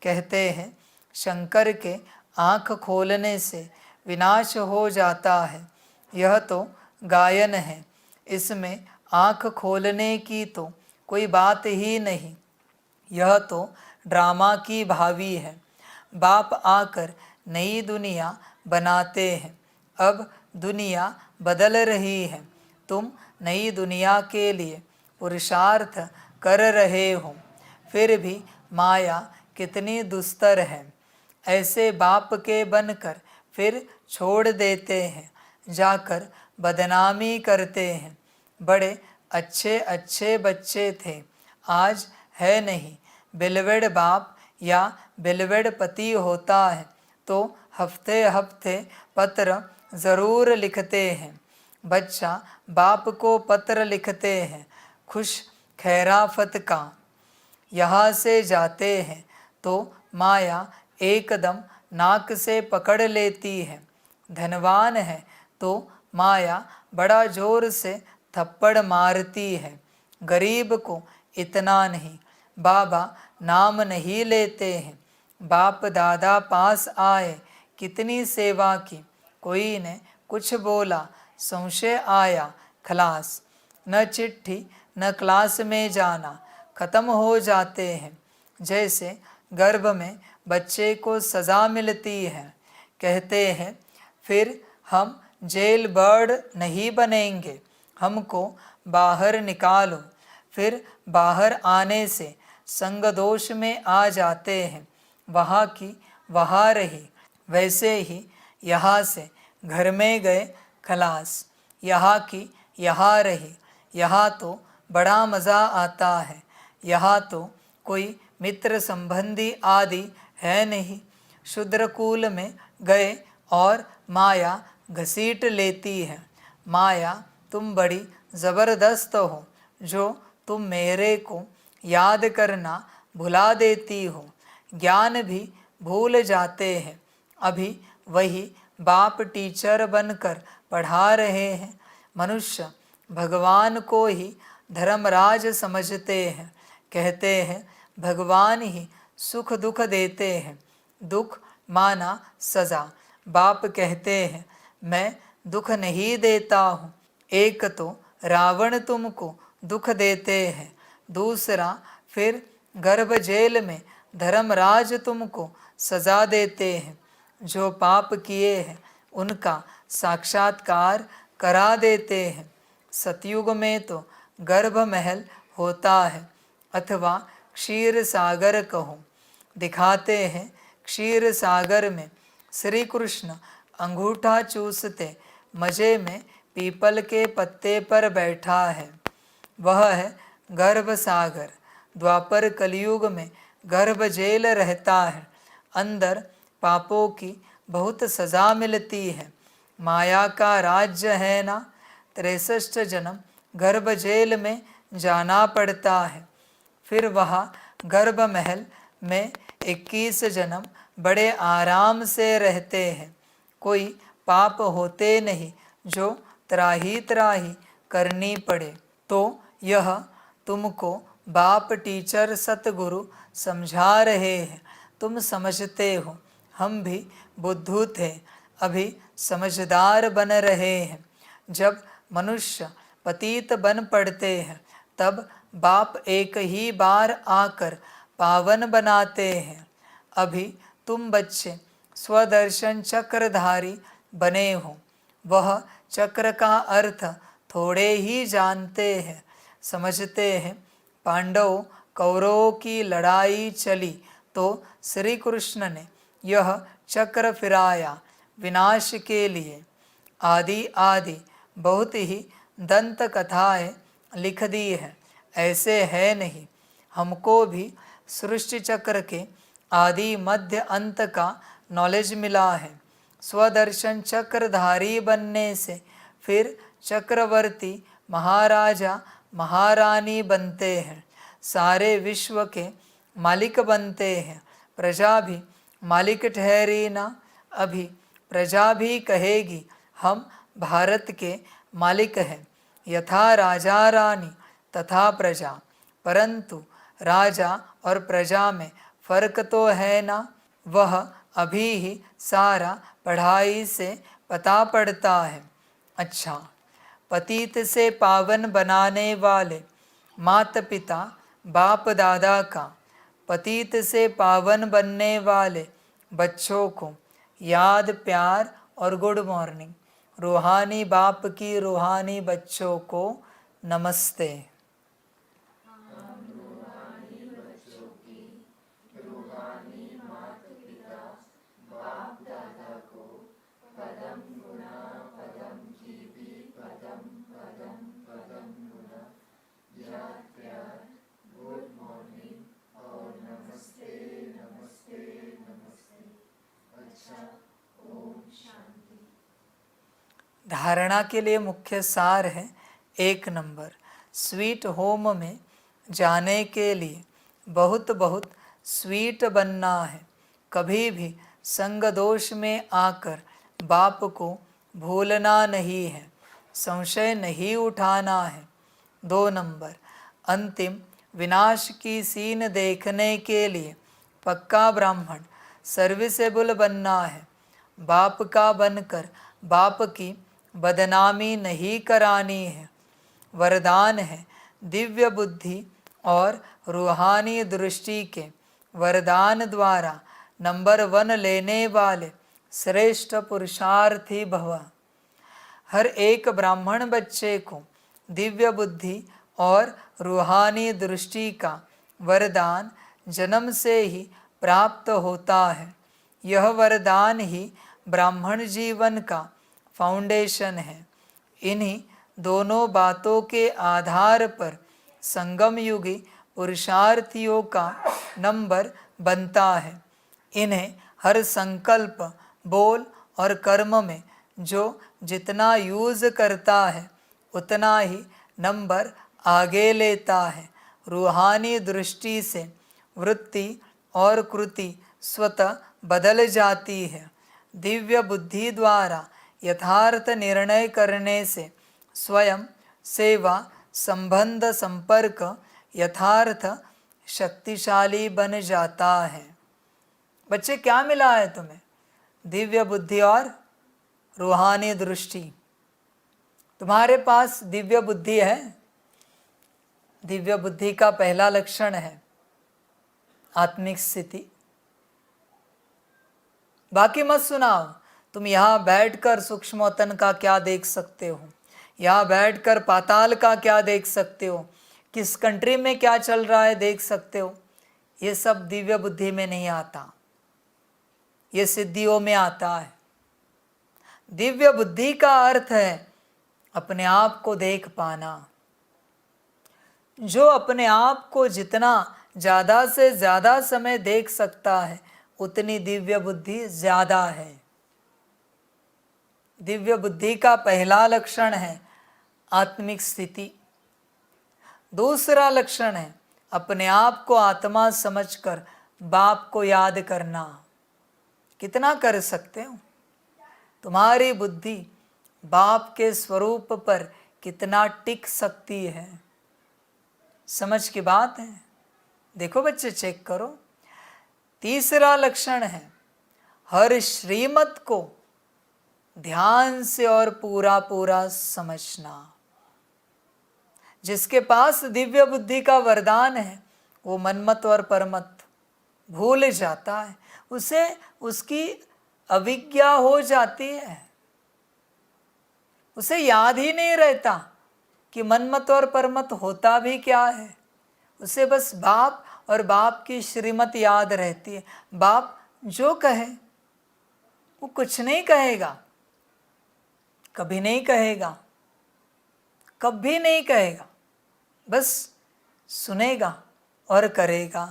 कहते हैं शंकर के आँख खोलने से विनाश हो जाता है। यह तो गायन है, इसमें आँख खोलने की तो कोई बात ही नहीं। यह तो ड्रामा की भावी है। बाप आकर नई दुनिया बनाते हैं। अब दुनिया बदल रही है, तुम नई दुनिया के लिए पुरुषार्थ कर रहे हो। फिर भी माया कितनी दुस्तर है। ऐसे बाप के बनकर फिर छोड़ देते हैं, जाकर बदनामी करते हैं। बड़े अच्छे अच्छे बच्चे थे, आज है नहीं। बिलवेड बाप या बिलवेड पति होता है तो हफ्ते हफ्ते पत्र ज़रूर लिखते हैं। बच्चा बाप को पत्र लिखते हैं खुश खैराफत का। यहाँ से जाते हैं तो माया एकदम नाक से पकड़ लेती है। धनवान है तो माया बड़ा जोर से थप्पड़ मारती है। गरीब को इतना नहीं। बाबा नाम नहीं लेते हैं। बाप दादा पास आए, कितनी सेवा की, कोई ने कुछ बोला, संशय आया, खलास। न चिट्ठी न क्लास में जाना, ख़त्म हो जाते हैं। जैसे गर्भ में बच्चे को सज़ा मिलती है। कहते हैं फिर हम जेल बर्ड नहीं बनेंगे, हमको बाहर निकालो। फिर बाहर आने से संग दोष में आ जाते हैं। वहाँ की वहाँ रही, वैसे ही यहाँ से घर में गए खलास। यहाँ की यहाँ रही, यहाँ तो बड़ा मज़ा आता है। यहाँ तो कोई मित्र संबंधी आदि है नहीं। शूद्रकुल में गए और माया घसीट लेती है। माया तुम बड़ी ज़बरदस्त हो, जो तुम मेरे को याद करना भुला देती हो। ज्ञान भी भूल जाते हैं। अभी वही बाप टीचर बनकर पढ़ा रहे हैं। मनुष्य भगवान को ही धर्मराज समझते हैं। कहते हैं भगवान ही सुख दुख देते हैं, दुख माना सज़ा। बाप कहते हैं मैं दुख नहीं देता हूँ। एक तो रावण तुमको दुख देते हैं, दूसरा फिर गर्भ जेल में धर्मराज तुमको सज़ा देते हैं। जो पाप किए हैं उनका साक्षात्कार करा देते हैं। सतयुग में तो गर्भ महल होता है, अथवा क्षीर सागर कहो। दिखाते हैं क्षीर सागर में श्री कृष्ण अंगूठा चूसते मज़े में पीपल के पत्ते पर बैठा है। वह है गर्भ सागर। द्वापर कलयुग में गर्भ जेल रहता है, अंदर पापों की बहुत सज़ा मिलती है। माया का राज्य है ना, 63 जन्म गर्भ जेल में जाना पड़ता है। फिर वहाँ गर्भ महल में 21 जन्म बड़े आराम से रहते हैं। कोई पाप होते नहीं जो त्राही त्राही करनी पड़े। तो यह तुमको बाप टीचर सतगुरु समझा रहे हैं। तुम समझते हो, हम भी बुद्धू थे, अभी समझदार बन रहे हैं। जब मनुष्य पतित बन पड़ते हैं तब बाप एक ही बार आकर पावन बनाते हैं। अभी तुम बच्चे स्वदर्शन चक्रधारी बने हो। वह चक्र का अर्थ थोड़े ही जानते हैं। समझते हैं पांडवों कौरवों की लड़ाई चली तो श्री कृष्ण ने यह चक्र फिराया विनाश के लिए। आदि आदि बहुत ही दंत कथाएं लिख दी है। ऐसे है नहीं, हमको भी सृष्टि चक्र के आदि मध्य अंत का नॉलेज मिला है। स्वदर्शन चक्रधारी बनने से फिर चक्रवर्ती महाराजा महारानी बनते हैं। सारे विश्व के मालिक बनते हैं। प्रजा भी मालिक ठहरी ना। अभी प्रजा भी कहेगी हम भारत के मालिक हैं। यथा राजा रानी तथा प्रजा, परंतु राजा और प्रजा में फर्क तो है ना। वह अभी ही सारा पढ़ाई से पता पड़ता है। अच्छा, पतित से पावन बनाने वाले माता पिता बाप दादा का, पतित से पावन बनने वाले बच्चों को याद, प्यार और गुड मॉर्निंग। रूहानी बाप की रूहानी बच्चों को नमस्ते। धारणा के लिए मुख्य सार है। 1 नंबर, स्वीट होम में जाने के लिए बहुत बहुत स्वीट बनना है। कभी भी संग दोष में आकर बाप को भूलना नहीं है, संशय नहीं उठाना है। 2 नंबर, अंतिम विनाश की सीन देखने के लिए पक्का ब्राह्मण सर्विसेबल बनना है। बाप का बनकर बाप की बदनामी नहीं करानी है। वरदान है दिव्य बुद्धि और रूहानी दृष्टि के वरदान द्वारा नंबर 1 लेने वाले श्रेष्ठ पुरुषार्थी भव। हर एक ब्राह्मण बच्चे को दिव्य बुद्धि और रूहानी दृष्टि का वरदान जन्म से ही प्राप्त होता है। यह वरदान ही ब्राह्मण जीवन का फाउंडेशन है। इन्हीं दोनों बातों के आधार पर संगम युगी पुरुषार्थियों का नंबर बनता है। इन्हें हर संकल्प, बोल और कर्म में जो जितना यूज़ करता है उतना ही नंबर आगे लेता है। रूहानी दृष्टि से वृत्ति और कृति स्वतः बदल जाती है। दिव्य बुद्धि द्वारा यथार्थ निर्णय करने से स्वयं, सेवा, संबंध, संपर्क यथार्थ शक्तिशाली बन जाता है। बच्चे, क्या मिला है तुम्हें? दिव्य बुद्धि और रूहानी दृष्टि। तुम्हारे पास दिव्य बुद्धि है। दिव्य बुद्धि का पहला लक्षण है आत्मिक स्थिति। बाकी मत सुनाओ। तुम यहाँ बैठकर सूक्ष्मोतन का क्या देख सकते हो, यहाँ बैठकर पाताल का क्या देख सकते हो, किस कंट्री में क्या चल रहा है देख सकते हो। ये सब दिव्य बुद्धि में नहीं आता, ये सिद्धियों में आता है। दिव्य बुद्धि का अर्थ है अपने आप को देख पाना। जो अपने आप को जितना ज़्यादा से ज़्यादा समय देख सकता है उतनी दिव्य बुद्धि ज्यादा है। दिव्य बुद्धि का पहला लक्षण है आत्मिक स्थिति। दूसरा लक्षण है अपने आप को आत्मा समझकर बाप को याद करना। कितना कर सकते हो? तुम्हारी बुद्धि बाप के स्वरूप पर कितना टिक सकती है? समझ की बात है। देखो बच्चे, चेक करो। तीसरा लक्षण है हर श्रीमत को ध्यान से और पूरा पूरा समझना। जिसके पास दिव्य बुद्धि का वरदान है वो मनमत और परमत भूल जाता है, उसे उसकी अविज्ञा हो जाती है, उसे याद ही नहीं रहता कि मनमत और परमत होता भी क्या है। उसे बस बाप और बाप की श्रीमत याद रहती है। बाप जो कहे वो कुछ नहीं कहेगा, कभी नहीं कहेगा, कभी नहीं कहेगा, बस सुनेगा और करेगा।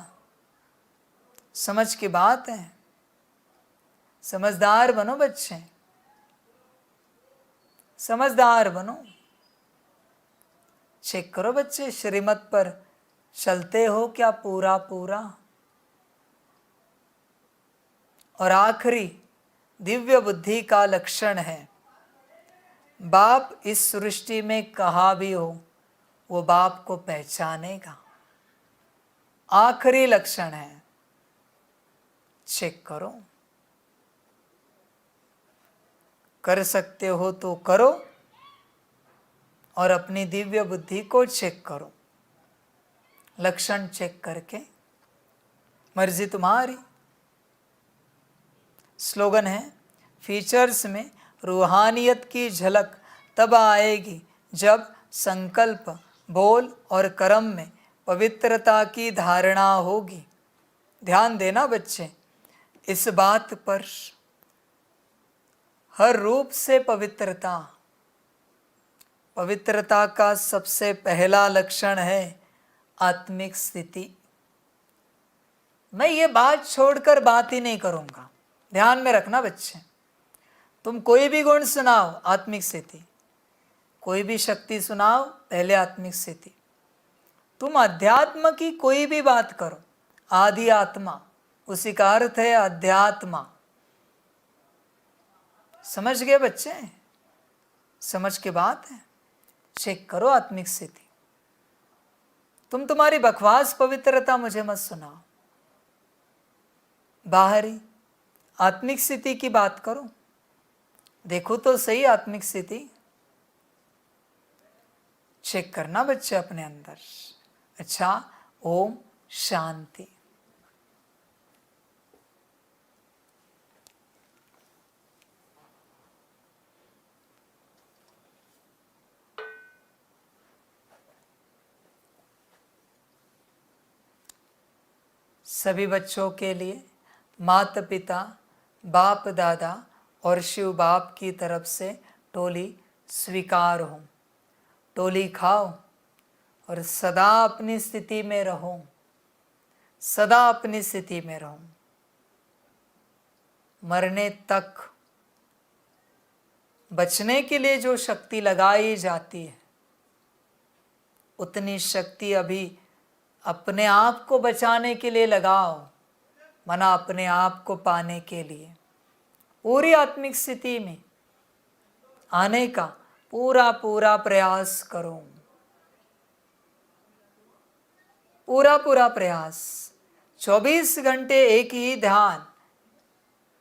समझ की बात है। समझदार बनो बच्चे, समझदार बनो। चेक करो बच्चे, श्रीमत पर चलते हो क्या पूरा पूरा? और आखिरी दिव्य बुद्धि का लक्षण है बाप इस सृष्टि में कहाँ भी हो वो बाप को पहचानेगा। आखिरी लक्षण है, चेक करो। कर सकते हो तो करो और अपनी दिव्य बुद्धि को चेक करो। लक्षण चेक करके मर्जी तुम्हारी। स्लोगन है फीचर्स में रूहानियत की झलक तब आएगी जब संकल्प, बोल और कर्म में पवित्रता की धारणा होगी। ध्यान देना बच्चे इस बात पर। हर रूप से पवित्रता, पवित्रता का सबसे पहला लक्षण है आत्मिक स्थिति। मैं ये बात छोड़कर बात ही नहीं करूंगा, ध्यान में रखना बच्चे। तुम कोई भी गुण सुनाओ, आत्मिक स्थिति। कोई भी शक्ति सुनाओ, पहले आत्मिक स्थिति। तुम अध्यात्म की कोई भी बात करो, आदि आत्मा, उसी का अर्थ है अध्यात्मा। समझ गए बच्चे? समझ के बात है। चेक करो आत्मिक स्थिति। तुम तुम्हारी बकवास पवित्रता मुझे मत सुनाओ, बाहरी आत्मिक स्थिति की बात करो। देखो तो सही आत्मिक स्थिति। चेक करना बच्चे अपने अंदर। अच्छा, ओम शांति। सभी बच्चों के लिए माता पिता, बाप दादा और शिव बाप की तरफ से टोली स्वीकार हो। टोली खाओ और सदा अपनी स्थिति में रहो, सदा अपनी स्थिति में रहो। मरने तक बचने के लिए जो शक्ति लगाई जाती है उतनी शक्ति अभी अपने आप को बचाने के लिए लगाओ, मना अपने आप को पाने के लिए। पूरी आत्मिक स्थिति में आने का पूरा पूरा प्रयास करो, पूरा पूरा प्रयास। 24 घंटे एक ही ध्यान,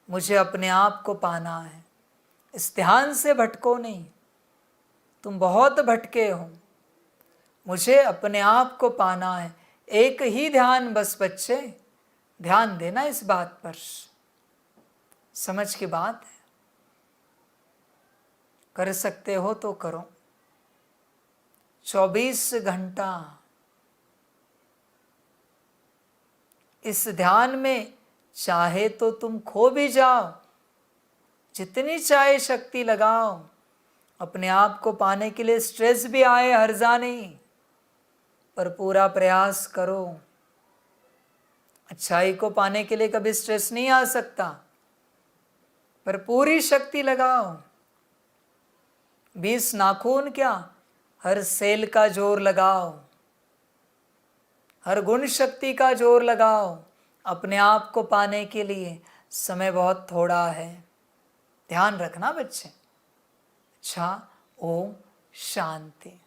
मुझे अपने आप को पाना है। इस ध्यान से भटको नहीं, तुम बहुत भटके हो। मुझे अपने आप को पाना है, एक ही ध्यान बस बच्चे। ध्यान देना इस बात पर। समझ की बात है। कर सकते हो तो करो। 24 घंटा इस ध्यान में चाहे तो तुम खो भी जाओ, जितनी चाहे शक्ति लगाओ। अपने आप को पाने के लिए स्ट्रेस भी आए, हर्जा नहीं, पर पूरा प्रयास करो। अच्छाई को पाने के लिए कभी स्ट्रेस नहीं आ सकता, पर पूरी शक्ति लगाओ। 20 नाखून क्या, हर सेल का जोर लगाओ, हर गुण शक्ति का जोर लगाओ। अपने आप को पाने के लिए समय बहुत थोड़ा है, ध्यान रखना बच्चे। अच्छा, ओम शांति।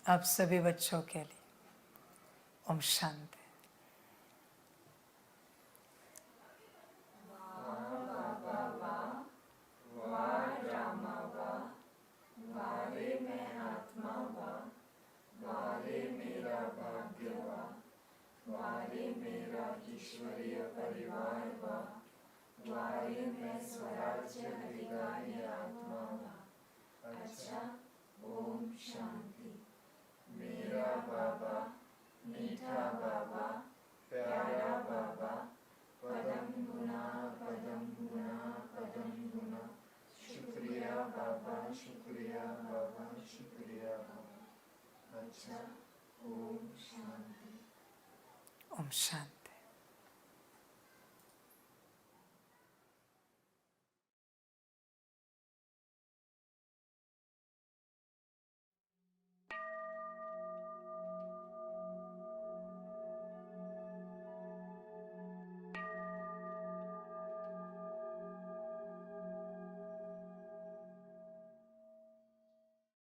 आप सभी बच्चों के लिए ओम शांति। ओम शांति।